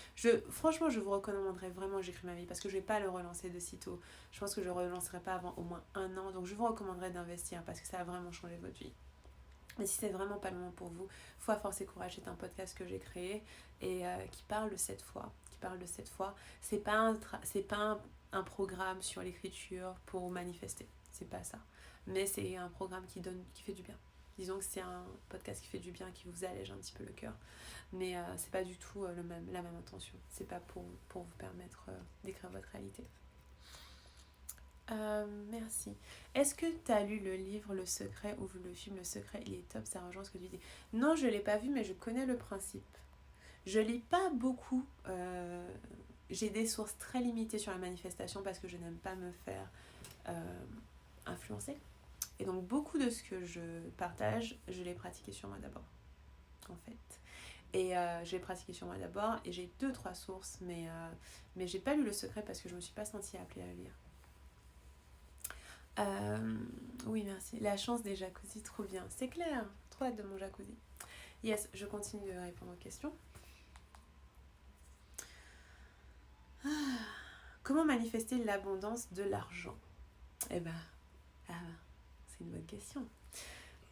Franchement, je vous recommanderais vraiment J'écris ma vie parce que je ne vais pas le relancer de sitôt. Je pense que je ne le relancerai pas avant au moins 1 an. Donc je vous recommanderais d'investir parce que ça a vraiment changé votre vie. Mais si c'est vraiment pas le moment pour vous, Foi, Force et Courage est un podcast que j'ai créé et qui parle de cette foi. C'est pas un programme sur l'écriture pour manifester. C'est pas ça. Mais c'est un programme qui fait du bien. Disons que c'est un podcast qui fait du bien, qui vous allège un petit peu le cœur. Mais c'est pas du tout la même intention. C'est pas pour vous permettre d'écrire votre réalité. Merci. Est-ce que tu as lu le livre Le Secret ou vu le film Le Secret? Il est top, ça rejoint ce que tu dis. Non, je ne l'ai pas vu, mais je connais le principe. Je lis pas beaucoup. J'ai des sources très limitées sur la manifestation parce que je n'aime pas me faire influencer. Et donc beaucoup de ce que je partage, je l'ai pratiqué sur moi d'abord, en fait. Et j'ai pratiqué sur moi d'abord et j'ai 2-3 sources, mais j'ai pas lu Le Secret parce que je me suis pas sentie appelée à le lire. Oui, merci. La chance des jacuzzi, trop bien. C'est clair, trop hâte de mon jacuzzi. Yes, je continue de répondre aux questions. Comment manifester l'abondance de l'argent? Eh ben, c'est une bonne question.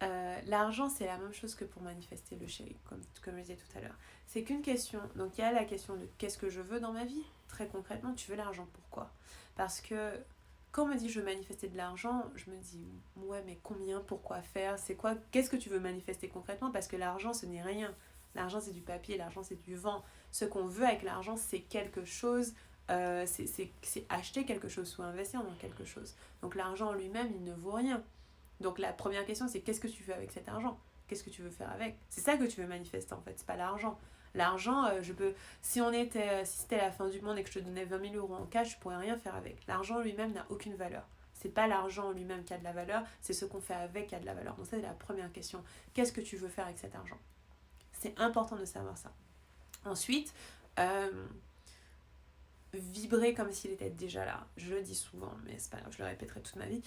L'argent, c'est la même chose que pour manifester le chéri, comme je disais tout à l'heure. C'est qu'une question. Donc, il y a la question de qu'est-ce que je veux dans ma vie? Très concrètement, tu veux l'argent, pourquoi? Parce que quand on me dit je veux manifester de l'argent, je me dis ouais, mais combien, pourquoi faire, c'est quoi, qu'est-ce que tu veux manifester concrètement? Parce que l'argent, ce n'est rien. L'argent, c'est du papier, l'argent, c'est du vent. Ce qu'on veut avec l'argent, c'est quelque chose, c'est acheter quelque chose ou investir dans quelque chose. Donc l'argent en lui-même, il ne vaut rien. Donc la première question, c'est qu'est-ce que tu fais avec cet argent? Qu'est-ce que tu veux faire avec? C'est ça que tu veux manifester en fait, c'est pas l'argent. L'argent, si c'était la fin du monde et que je te donnais 20 000 euros en cash, je pourrais rien faire avec. L'argent lui-même n'a aucune valeur. C'est pas l'argent lui-même qui a de la valeur, c'est ce qu'on fait avec qui a de la valeur. Donc ça, c'est la première question. Qu'est-ce que tu veux faire avec cet argent? C'est important de savoir ça. Ensuite, vibrer comme s'il était déjà là. Je le dis souvent, mais c'est pas grave, je le répéterai toute ma vie.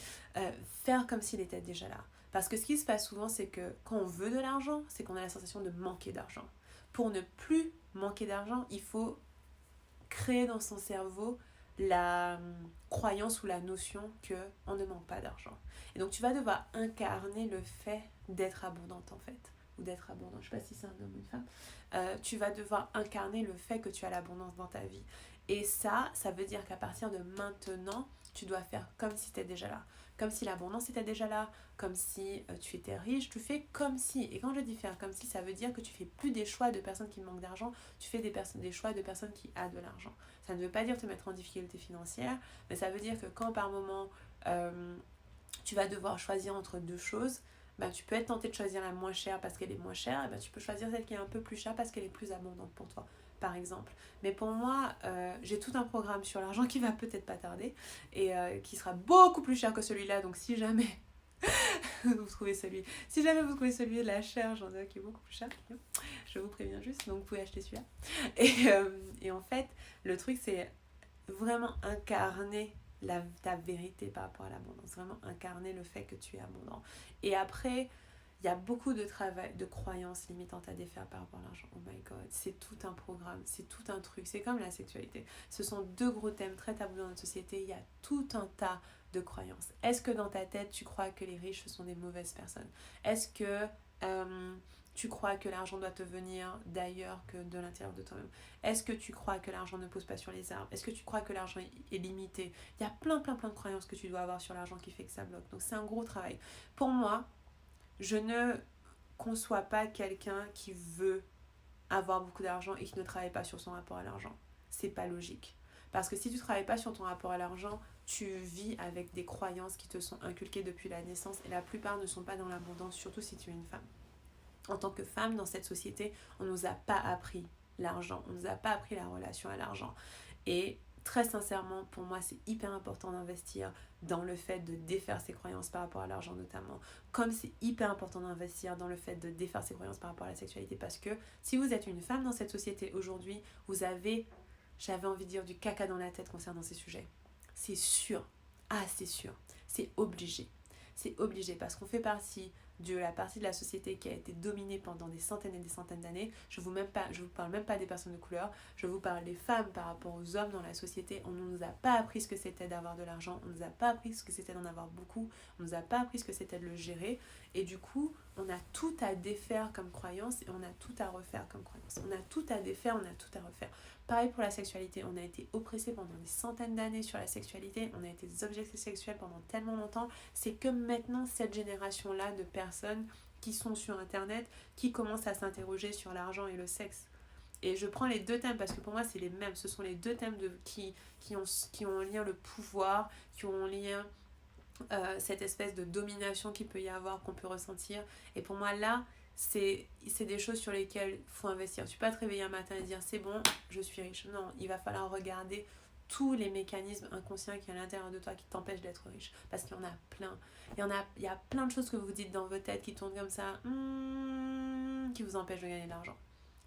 Faire comme s'il était déjà là. Parce que ce qui se passe souvent, c'est que quand on veut de l'argent, c'est qu'on a la sensation de manquer d'argent. Pour ne plus manquer d'argent, il faut créer dans son cerveau la croyance ou la notion qu'on ne manque pas d'argent. Et donc tu vas devoir incarner le fait d'être abondante en fait, ou d'être abondant. Je ne sais pas si c'est un homme ou une femme. Tu vas devoir incarner le fait que tu as l'abondance dans ta vie. Et ça veut dire qu'à partir de maintenant, tu dois faire comme si tu étais déjà là. Comme si l'abondance était déjà là, comme si tu étais riche, tu fais comme si. Et quand je dis faire comme si, ça veut dire que tu fais plus des choix de personnes qui manquent d'argent, tu fais des choix de personnes qui ont de l'argent. Ça ne veut pas dire te mettre en difficulté financière, mais ça veut dire que quand par moment tu vas devoir choisir entre deux choses, bah, tu peux être tenté de choisir la moins chère parce qu'elle est moins chère, et bah, tu peux choisir celle qui est un peu plus chère parce qu'elle est plus abondante pour toi, par exemple. Mais pour moi, j'ai tout un programme sur l'argent qui va peut-être pas tarder et qui sera beaucoup plus cher que celui-là. Donc si jamais vous trouvez si jamais vous trouvez celui de la chair, j'en ai un qui est beaucoup plus cher, je vous préviens juste, donc vous pouvez acheter celui-là. Et en fait, le truc c'est vraiment incarner ta vérité par rapport à l'abondance, vraiment incarner le fait que tu es abondant. Et après, il y a beaucoup de travail, de croyances limitantes à défaire par rapport à l'argent. Oh my god, c'est tout un programme, c'est tout un truc, c'est comme la sexualité. Ce sont deux gros thèmes très tabous dans notre société, il y a tout un tas de croyances. Est-ce que dans ta tête, tu crois que les riches, ce sont des mauvaises personnes? Est-ce que tu crois que l'argent doit te venir d'ailleurs que de l'intérieur de toi-même? Est-ce que tu crois que l'argent ne pousse pas sur les arbres? Est-ce que tu crois que l'argent est limité? Il y a plein de croyances que tu dois avoir sur l'argent qui fait que ça bloque. Donc c'est un gros travail. Pour moi, je ne conçois pas quelqu'un qui veut avoir beaucoup d'argent et qui ne travaille pas sur son rapport à l'argent. C'est pas logique. Parce que si tu ne travailles pas sur ton rapport à l'argent, tu vis avec des croyances qui te sont inculquées depuis la naissance et la plupart ne sont pas dans l'abondance, surtout si tu es une femme. En tant que femme dans cette société, on ne nous a pas appris l'argent, on ne nous a pas appris la relation à l'argent. Et très sincèrement, pour moi, c'est hyper important d'investir dans le fait de défaire ses croyances par rapport à l'argent notamment. Comme c'est hyper important d'investir dans le fait de défaire ses croyances par rapport à la sexualité. Parce que si vous êtes une femme dans cette société aujourd'hui, vous avez, j'avais envie de dire, du caca dans la tête concernant ces sujets. C'est sûr. Ah, c'est sûr. C'est obligé. C'est obligé parce qu'on fait partie de la partie de la société qui a été dominée pendant des centaines et des centaines d'années. Je vous parle même pas des personnes de couleur, je vous parle des femmes par rapport aux hommes dans la société. On ne nous a pas appris ce que c'était d'avoir de l'argent, on ne nous a pas appris ce que c'était d'en avoir beaucoup, on ne nous a pas appris ce que c'était de le gérer. Et du coup, on a tout à défaire comme croyance et on a tout à refaire comme croyance. On a tout à défaire, on a tout à refaire. Pareil pour la sexualité, on a été oppressés pendant des centaines d'années sur la sexualité, on a été des objets sexuels pendant tellement longtemps. C'est que maintenant, cette génération-là de personnes qui sont sur Internet, qui commencent à s'interroger sur l'argent et le sexe. Et je prends les deux thèmes parce que pour moi, c'est les mêmes. Ce sont les deux thèmes qui ont en lien le pouvoir, qui ont en lien cette espèce de domination qu'il peut y avoir, qu'on peut ressentir. Et pour moi, là, c'est des choses sur lesquelles il faut investir. Tu peux pas te réveiller un matin et dire c'est bon, je suis riche. Non, il va falloir regarder tous les mécanismes inconscients qui sont à l'intérieur de toi qui t'empêchent d'être riche. Parce qu'il y en a plein. Il y a plein de choses que vous dites dans votre tête qui tournent comme ça, qui vous empêchent de gagner de l'argent.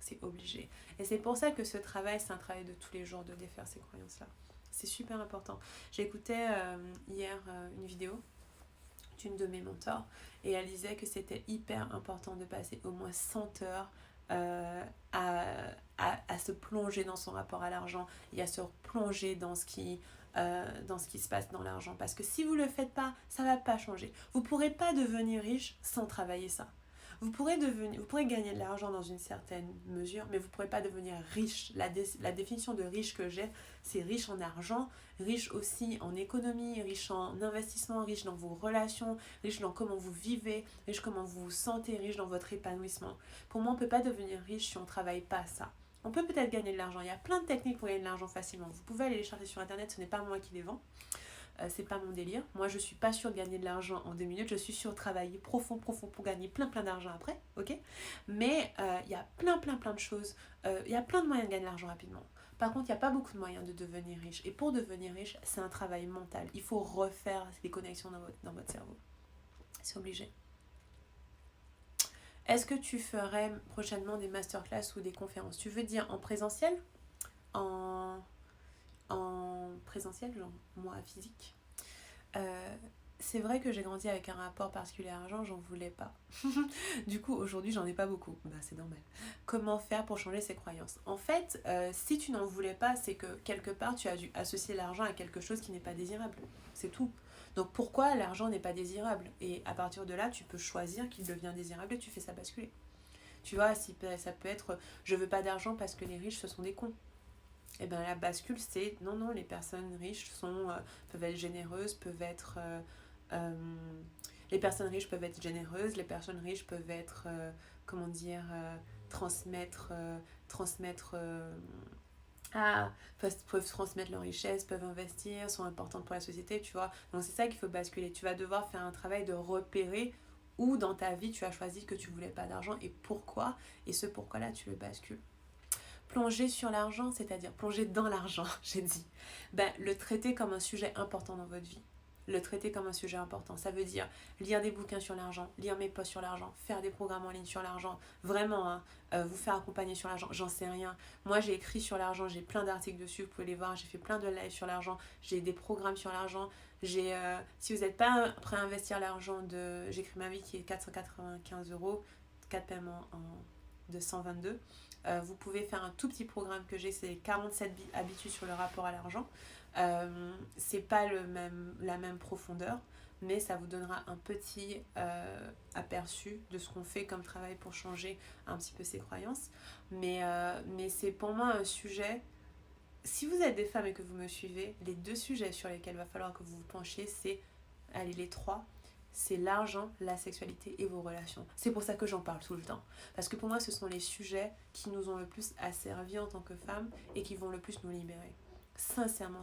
C'est obligé. Et c'est pour ça que ce travail, c'est un travail de tous les jours de défaire ces croyances-là. C'est super important. J'écoutais hier une vidéo d'une de mes mentors et elle disait que c'était hyper important de passer au moins 100 heures à se plonger dans son rapport à l'argent et à se plonger dans ce qui se passe dans l'argent. Parce que si vous ne le faites pas, ça ne va pas changer. Vous ne pourrez pas devenir riche sans travailler ça. Vous pourrez gagner de l'argent dans une certaine mesure, mais vous ne pourrez pas devenir riche. La définition de riche que j'ai, c'est riche en argent, riche aussi en économie, riche en investissement, riche dans vos relations, riche dans comment vous vivez, riche comment vous vous sentez, riche dans votre épanouissement. Pour moi, on ne peut pas devenir riche si on ne travaille pas ça. On peut peut-être gagner de l'argent. Il y a plein de techniques pour gagner de l'argent facilement. Vous pouvez aller les chercher sur Internet, ce n'est pas moi qui les vends. C'est pas mon délire. Moi, je suis pas sûre de gagner de l'argent en 2 minutes. Je suis sûre de travailler profond pour gagner plein d'argent après, ok? Mais il y a plein de choses. Il y a plein de moyens de gagner de l'argent rapidement. Par contre, il n'y a pas beaucoup de moyens de devenir riche. Et pour devenir riche, c'est un travail mental. Il faut refaire les connexions dans votre cerveau. C'est obligé. Est-ce que tu ferais prochainement des masterclass ou des conférences? Tu veux dire en présentiel? En présentiel, genre moi physique. C'est vrai que j'ai grandi avec un rapport particulier à l'argent, j'en voulais pas. Du coup, aujourd'hui, j'en ai pas beaucoup. Bah, c'est normal. Comment faire pour changer ses croyances? En fait, si tu n'en voulais pas, c'est que quelque part, tu as dû associer l'argent à quelque chose qui n'est pas désirable. C'est tout. Donc pourquoi l'argent n'est pas désirable? Et à partir de là, tu peux choisir qu'il devient désirable et tu fais ça basculer. Tu vois, ça peut être je veux pas d'argent parce que les riches, ce sont des cons. Et bien la bascule, c'est non, les personnes riches peuvent être généreuses, les personnes riches peuvent être généreuses, les personnes riches peuvent être, comment dire, transmettre peuvent transmettre leur richesse, peuvent investir, sont importantes pour la société, tu vois. Donc c'est ça qu'il faut basculer. Tu vas devoir faire un travail de repérer où dans ta vie tu as choisi que tu voulais pas d'argent et pourquoi. Et ce pourquoi-là, tu le bascules. Plonger sur l'argent, c'est-à-dire plonger dans l'argent, j'ai dit. Le traiter comme un sujet important dans votre vie. Le traiter comme un sujet important. Ça veut dire lire des bouquins sur l'argent, lire mes posts sur l'argent, faire des programmes en ligne sur l'argent, vraiment, hein, vous faire accompagner sur l'argent, j'en sais rien. Moi, j'ai écrit sur l'argent, j'ai plein d'articles dessus, vous pouvez les voir, j'ai fait plein de lives sur l'argent, j'ai des programmes sur l'argent. Si vous n'êtes pas prêt à investir l'argent J'écris ma vie qui est 495€, 4 paiements de 122. Vous pouvez faire un tout petit programme que j'ai, c'est 47 habitudes sur le rapport à l'argent. C'est pas la même profondeur, mais ça vous donnera un petit aperçu de ce qu'on fait comme travail pour changer un petit peu ses croyances. Mais c'est pour moi un sujet. Si vous êtes des femmes et que vous me suivez, les 2 sujets sur lesquels il va falloir que vous vous penchiez, les 3, c'est l'argent, la sexualité et vos relations. C'est pour ça que j'en parle tout le temps. Parce que pour moi, ce sont les sujets qui nous ont le plus asservis en tant que femmes et qui vont le plus nous libérer. Sincèrement.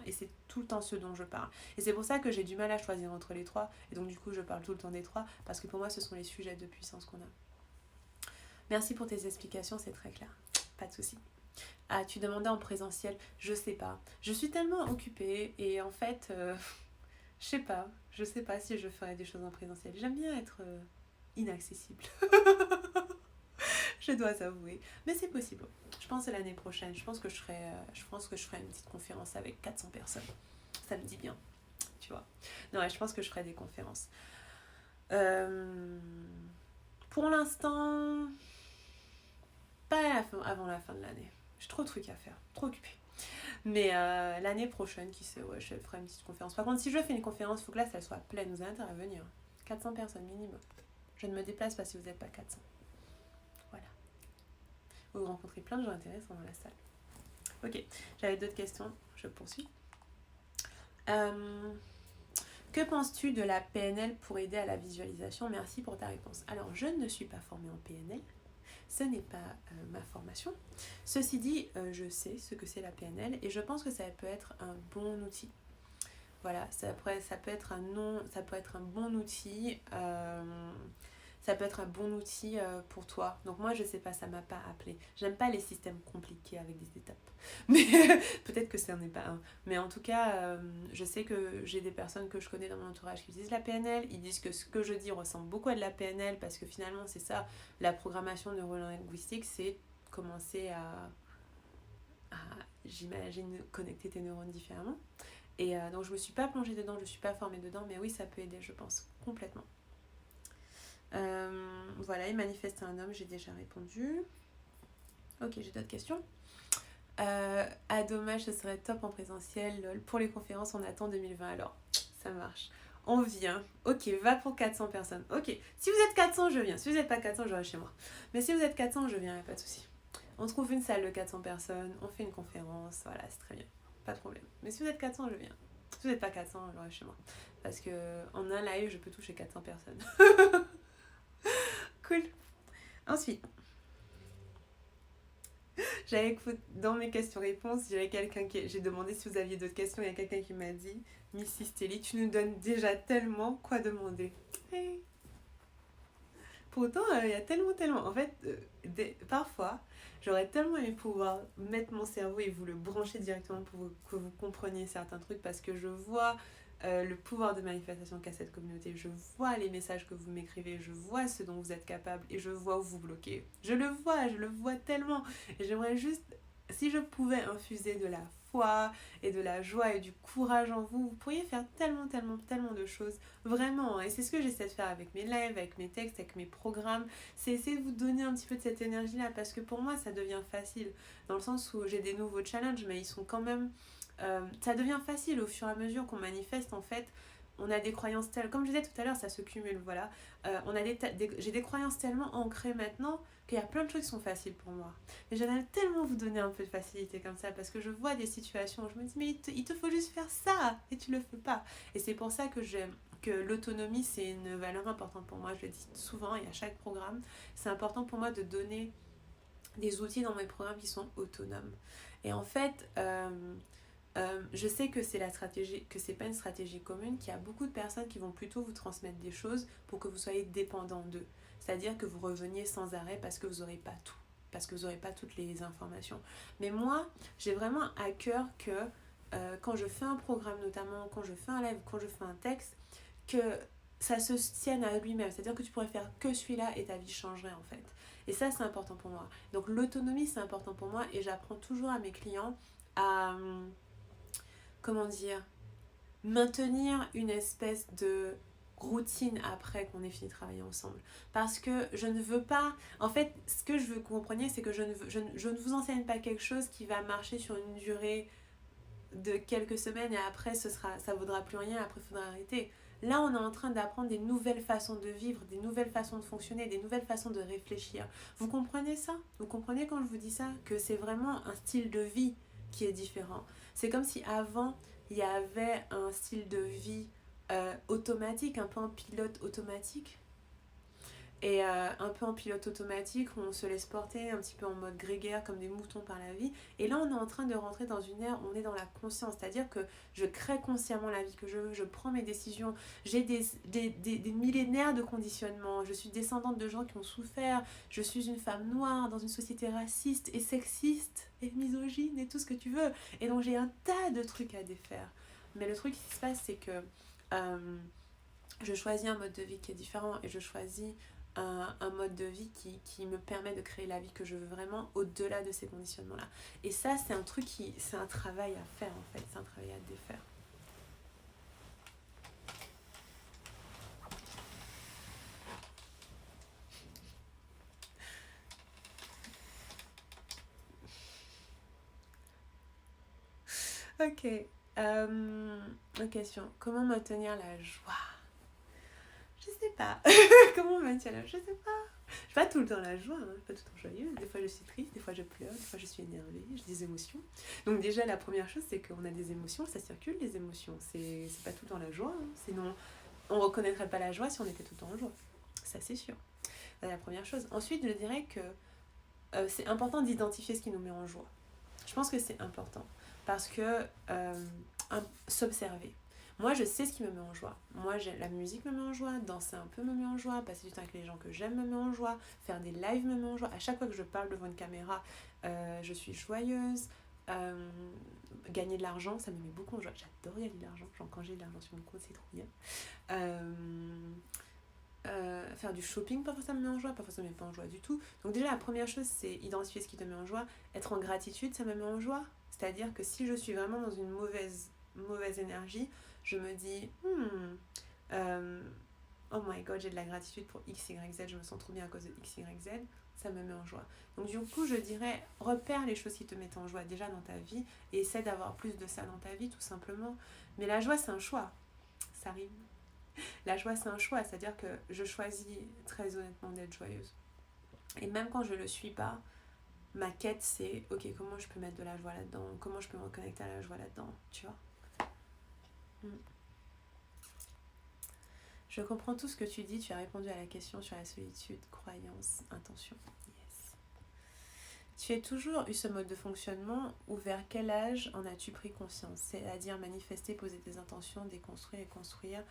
Et c'est tout le temps ce dont je parle. Et c'est pour ça que j'ai du mal à choisir entre les 3. Et donc du coup, je parle tout le temps des 3. Parce que pour moi, ce sont les sujets de puissance qu'on a. Merci pour tes explications, c'est très clair. Pas de souci. Ah, tu demandais en présentiel. Je sais pas. Je suis tellement occupée. Et en fait, je sais pas si je ferai des choses en présentiel. J'aime bien être inaccessible. Je dois avouer. Mais c'est possible. Je pense à l'année prochaine. Je pense que je ferai une petite conférence avec 400 personnes. Ça me dit bien. Tu vois. Non, ouais, je pense que je ferai des conférences. Pour l'instant, pas avant la fin de l'année. J'ai trop de trucs à faire. Trop occupée. Mais l'année prochaine, qui sait, ouais, je ferai une petite conférence. Par contre, si je fais une conférence, il faut que là, ça soit pleine. Vous avez intérêt à venir. 400 personnes minimum. Je ne me déplace pas si vous n'êtes pas 400. Voilà. Vous rencontrez plein de gens intéressants dans la salle. Ok, j'avais d'autres questions. Je poursuis. Que penses-tu de la PNL pour aider à la visualisation? Merci pour ta réponse. Alors, je ne suis pas formée en PNL. Ce n'est pas ma formation. Ceci dit, je sais ce que c'est la PNL et je pense que ça peut être un bon outil. Voilà, ça peut être un bon outil. Ça peut être un bon outil pour toi. Donc moi, je sais pas, ça m'a pas appelé. J'aime pas les systèmes compliqués avec des étapes. Mais peut-être que ça n'en est pas un. Mais en tout cas, je sais que j'ai des personnes que je connais dans mon entourage qui utilisent la PNL. Ils disent que ce que je dis ressemble beaucoup à de la PNL parce que finalement, c'est ça, la programmation neurolinguistique, c'est commencer à j'imagine, connecter tes neurones différemment. Et donc je me suis pas plongée dedans, je suis pas formée dedans, mais oui, ça peut aider, je pense, complètement. Voilà, il manifeste un homme, j'ai déjà répondu. Ok, j'ai d'autres questions. Dommage, ce serait top en présentiel. Lol. Pour les conférences, on attend 2020 alors. Ça marche. On vient. Ok, va pour 400 personnes. Ok, si vous êtes 400, je viens. Si vous n'êtes pas 400, je reste chez moi. Mais si vous êtes 400, je viens, pas de souci. On trouve une salle de 400 personnes, on fait une conférence, voilà, c'est très bien. Pas de problème. Mais si vous êtes 400, je viens. Si vous n'êtes pas 400, je reste chez moi. Parce qu'en un live, je peux toucher 400 personnes. Cool. Ensuite, dans mes questions-réponses, j'ai demandé si vous aviez d'autres questions. Il y a quelqu'un qui m'a dit Missy Stelly, tu nous donnes déjà tellement quoi demander. Hey. Pourtant, il y a tellement. En fait, parfois, j'aurais tellement aimé pouvoir mettre mon cerveau et vous le brancher directement pour que vous compreniez certains trucs parce que je vois le pouvoir de manifestation qu'a cette communauté. Je vois les messages que vous m'écrivez, je vois ce dont vous êtes capable et je vois où vous bloquez. Je le vois tellement. Et j'aimerais juste, si je pouvais infuser de la foi et de la joie et du courage en vous, vous pourriez faire tellement de choses. Vraiment. Et c'est ce que j'essaie de faire avec mes lives, avec mes textes, avec mes programmes. C'est essayer de vous donner un petit peu de cette énergie-là parce que pour moi, ça devient facile. Dans le sens où j'ai des nouveaux challenges, mais ils sont quand même... ça devient facile au fur et à mesure qu'on manifeste en fait. on a des croyances telles, comme je disais tout à l'heure, ça se cumule, voilà. J'ai des croyances tellement ancrées maintenant qu'il y a plein de choses qui sont faciles pour moi. Mais j'aimerais tellement vous donner un peu de facilité comme ça, parce que je vois des situations où je me dis, mais il te faut juste faire ça, et tu le fais pas. Et c'est pour ça que l'autonomie, c'est une valeur importante pour moi. Je le dis souvent et à chaque programme, c'est important pour moi de donner des outils dans mes programmes qui sont autonomes. Et en fait, je sais que c'est la stratégie, que c'est pas une stratégie commune, qu'il y a beaucoup de personnes qui vont plutôt vous transmettre des choses pour que vous soyez dépendant d'eux. C'est-à-dire que vous reveniez sans arrêt parce que vous n'aurez pas tout, parce que vous n'aurez pas toutes les informations. Mais moi, j'ai vraiment à cœur que quand je fais un programme, notamment quand je fais un live, quand je fais un texte, que ça se tienne à lui-même. C'est-à-dire que tu pourrais faire que celui-là et ta vie changerait en fait. Et ça, c'est important pour moi. Donc l'autonomie, c'est important pour moi et j'apprends toujours à mes clients à, comment dire, maintenir une espèce de routine après qu'on ait fini de travailler ensemble. Parce que je ne veux pas... En fait, ce que je veux que vous compreniez, c'est que je ne vous enseigne pas quelque chose qui va marcher sur une durée de quelques semaines et après ça vaudra plus rien, après il faudra arrêter. Là, on est en train d'apprendre des nouvelles façons de vivre, des nouvelles façons de fonctionner, des nouvelles façons de réfléchir. Vous comprenez ça? Vous comprenez quand je vous dis ça? Que c'est vraiment un style de vie qui est différent. C'est comme si avant, il y avait un style de vie automatique, un peu en pilote automatique. Et un peu en pilote automatique, où on se laisse porter un petit peu en mode grégaire comme des moutons par la vie. Et là, on est en train de rentrer dans une ère où on est dans la conscience, c'est-à-dire que je crée consciemment la vie que je veux, je prends mes décisions, j'ai des millénaires de conditionnement, je suis descendante de gens qui ont souffert, je suis une femme noire dans une société raciste et sexiste et misogyne et tout ce que tu veux. Et donc j'ai un tas de trucs à défaire. Mais le truc qui se passe, c'est que je choisis un mode de vie qui est différent et je choisis un mode de vie qui me permet de créer la vie que je veux vraiment au-delà de ces conditionnements-là. Et ça, c'est un truc c'est un travail à faire en fait, c'est un travail à défaire. Ok, une question. Comment maintenir la joie? Je sais pas. Comment maintenir la joie? Je sais pas. Je suis pas tout le temps la joie, hein. Je suis pas tout le temps joyeuse. Des fois je suis triste, des fois je pleure, des fois je suis énervée, j'ai des émotions. Donc déjà la première chose c'est qu'on a des émotions, ça circule les émotions. C'est pas tout le temps la joie, hein. Sinon on reconnaîtrait pas la joie si on était tout le temps en joie. Ça c'est sûr. C'est la première chose. Ensuite je dirais que c'est important d'identifier ce qui nous met en joie. Je pense que c'est important parce que s'observer. Moi, je sais ce qui me met en joie. Moi, la musique me met en joie, danser un peu me met en joie, passer du temps avec les gens que j'aime me met en joie, faire des lives me met en joie. À chaque fois que je parle devant une caméra, je suis joyeuse. Gagner de l'argent, ça me met beaucoup en joie. J'adore gagner de l'argent. Genre, quand j'ai de l'argent sur mon compte, c'est trop bien. Faire du shopping, parfois ça me met en joie, parfois ça me met pas en joie du tout. Donc déjà, la première chose, c'est identifier ce qui te met en joie. Être en gratitude, ça me met en joie. C'est-à-dire que si je suis vraiment dans une mauvaise énergie, je me dis oh my god, j'ai de la gratitude pour X, Y, Z, je me sens trop bien à cause de X, Y, Z, ça me met en joie. Donc du coup, je dirais, repère les choses qui te mettent en joie déjà dans ta vie et essaie d'avoir plus de ça dans ta vie, tout simplement. Mais la joie, c'est un choix. Ça rime. La joie, c'est un choix, c'est-à-dire que je choisis très honnêtement d'être joyeuse. Et même quand je le suis pas, ma quête, c'est, ok, comment je peux mettre de la joie là-dedans? Comment je peux me reconnecter à la joie là-dedans? Tu vois? Je comprends tout ce que tu dis, tu as répondu à la question sur la solitude, croyance, intention. Yes. Tu as toujours eu ce mode de fonctionnement ou vers quel âge en as-tu pris conscience? C'est-à-dire manifester, poser tes intentions, déconstruire et construire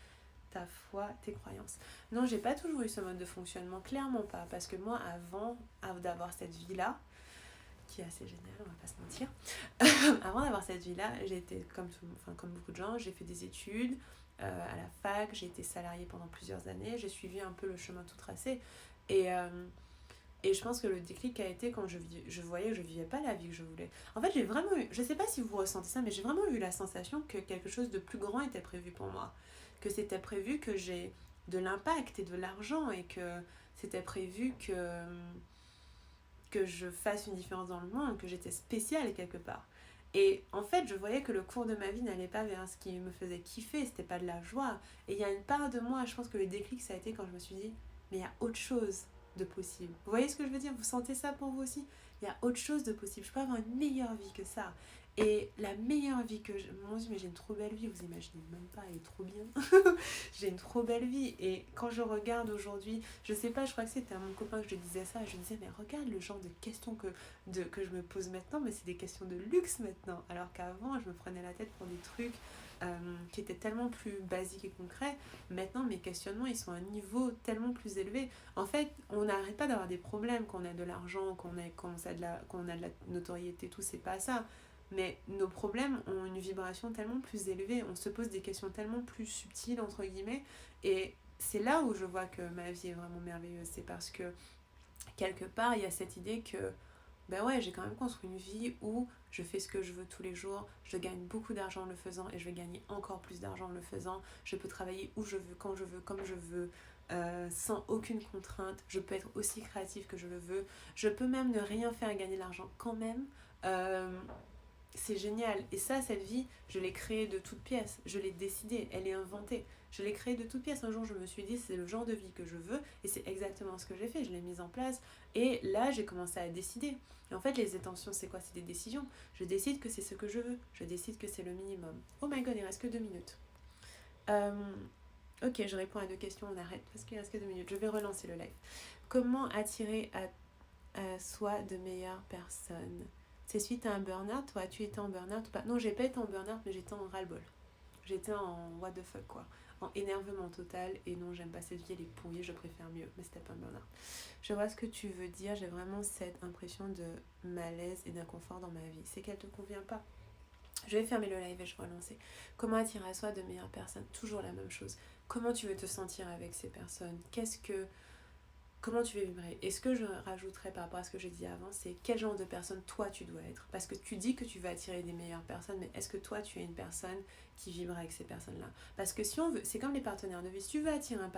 ta foi, tes croyances. Non, j'ai pas toujours eu ce mode de fonctionnement, clairement pas, parce que moi, avant d'avoir cette vie-là, qui est assez géniale, on va pas se mentir, avant d'avoir cette vie-là, j'ai été comme beaucoup de gens, j'ai fait des études à la fac, j'ai été salariée pendant plusieurs années, j'ai suivi un peu le chemin tout tracé, et je pense que le déclic a été quand je voyais que je vivais pas la vie que je voulais. En fait, j'ai vraiment eu, je sais pas si vous ressentez ça, mais j'ai vraiment eu la sensation que quelque chose de plus grand était prévu pour moi. Que c'était prévu que j'ai de l'impact et de l'argent et que c'était prévu que je fasse une différence dans le monde, que j'étais spéciale quelque part. Et en fait, je voyais que le cours de ma vie n'allait pas vers ce qui me faisait kiffer, c'était pas de la joie. Et il y a une part de moi, je pense que le déclic, ça a été quand je me suis dit, mais il y a autre chose de possible. Vous voyez ce que je veux dire? Vous sentez ça pour vous aussi? Il y a autre chose de possible. Je peux avoir une meilleure vie que ça. Et la meilleure vie que mon Dieu, mais j'ai une trop belle vie, vous imaginez même pas, elle est trop bien. J'ai une trop belle vie. Et quand je regarde aujourd'hui, je sais pas, je crois que c'était à mon copain que je disais ça, je disais, mais regarde le genre de questions que je me pose maintenant, mais c'est des questions de luxe maintenant. Alors qu'avant, je me prenais la tête pour des trucs qui étaient tellement plus basiques et concrets. Maintenant, mes questionnements, ils sont à un niveau tellement plus élevé. En fait, on n'arrête pas d'avoir des problèmes quand on a de l'argent, quand on a de la notoriété, tout, c'est pas ça. Mais nos problèmes ont une vibration tellement plus élevée, on se pose des questions tellement plus subtiles, entre guillemets, et c'est là où je vois que ma vie est vraiment merveilleuse. C'est parce que, quelque part, il y a cette idée que, ben ouais, j'ai quand même construit une vie où je fais ce que je veux tous les jours, je gagne beaucoup d'argent en le faisant, et je vais gagner encore plus d'argent en le faisant, je peux travailler où je veux, quand je veux, comme je veux, sans aucune contrainte, je peux être aussi créative que je le veux, je peux même ne rien faire et gagner de l'argent quand même. Euh, c'est génial. Et ça, cette vie, je l'ai créée de toutes pièces. Je l'ai décidée, elle est inventée. Je l'ai créée de toutes pièces. Un jour, je me suis dit, c'est le genre de vie que je veux. Et c'est exactement ce que j'ai fait. Je l'ai mise en place. Et là, j'ai commencé à décider. Et en fait, les intentions, c'est quoi? C'est des décisions. Je décide que c'est ce que je veux. Je décide que c'est le minimum. Oh my god, il reste que 2 minutes. Euh, ok, je réponds à 2 questions, on arrête parce qu'il reste que 2 minutes. Je vais relancer le live. Comment attirer à soi de meilleures personnes? C'est suite à un burn-out? Toi, tu étais en burn-out ou pas? Non, j'ai pas été en burn-out, mais j'étais en ras-le-bol. J'étais en what the fuck, quoi. En énervement total. Et non, j'aime pas cette vie, elle est pourrie, je préfère mieux. Mais c'était pas un burn-out. Je vois ce que tu veux dire. J'ai vraiment cette impression de malaise et d'inconfort dans ma vie. C'est qu'elle te convient pas. Je vais fermer le live et je vais relancer. Comment attirer à soi de meilleures personnes? Toujours la même chose. Comment tu veux te sentir avec ces personnes? Comment tu veux vibrer? Et ce que je rajouterais par rapport à ce que j'ai dit avant, c'est quel genre de personne toi tu dois être. Parce que tu dis que tu veux attirer des meilleures personnes, mais est-ce que toi tu es une personne qui vibre avec ces personnes-là? Parce que si on veut, c'est comme les partenaires de vie. Si tu veux attirer un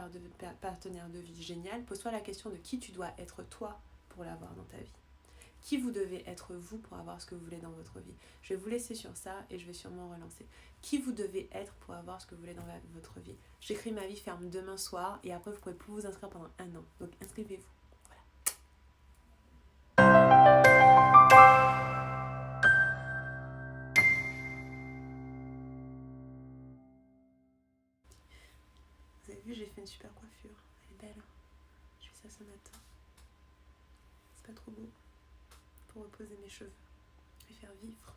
partenaire de vie génial, pose-toi la question de qui tu dois être toi pour l'avoir dans ta vie. Qui vous devez être vous pour avoir ce que vous voulez dans votre vie. Je vais vous laisser sur ça et je vais sûrement relancer. Qui vous devez être pour avoir ce que vous voulez dans votre vie. J'écris ma vie ferme demain soir et après vous pouvez plus vous inscrire pendant 1 an. Donc inscrivez-vous. Vous avez vu, j'ai fait une super coiffure. Elle est belle. Je fais ça ce matin. C'est pas trop beau. Pour reposer mes cheveux. Je vais faire vivre.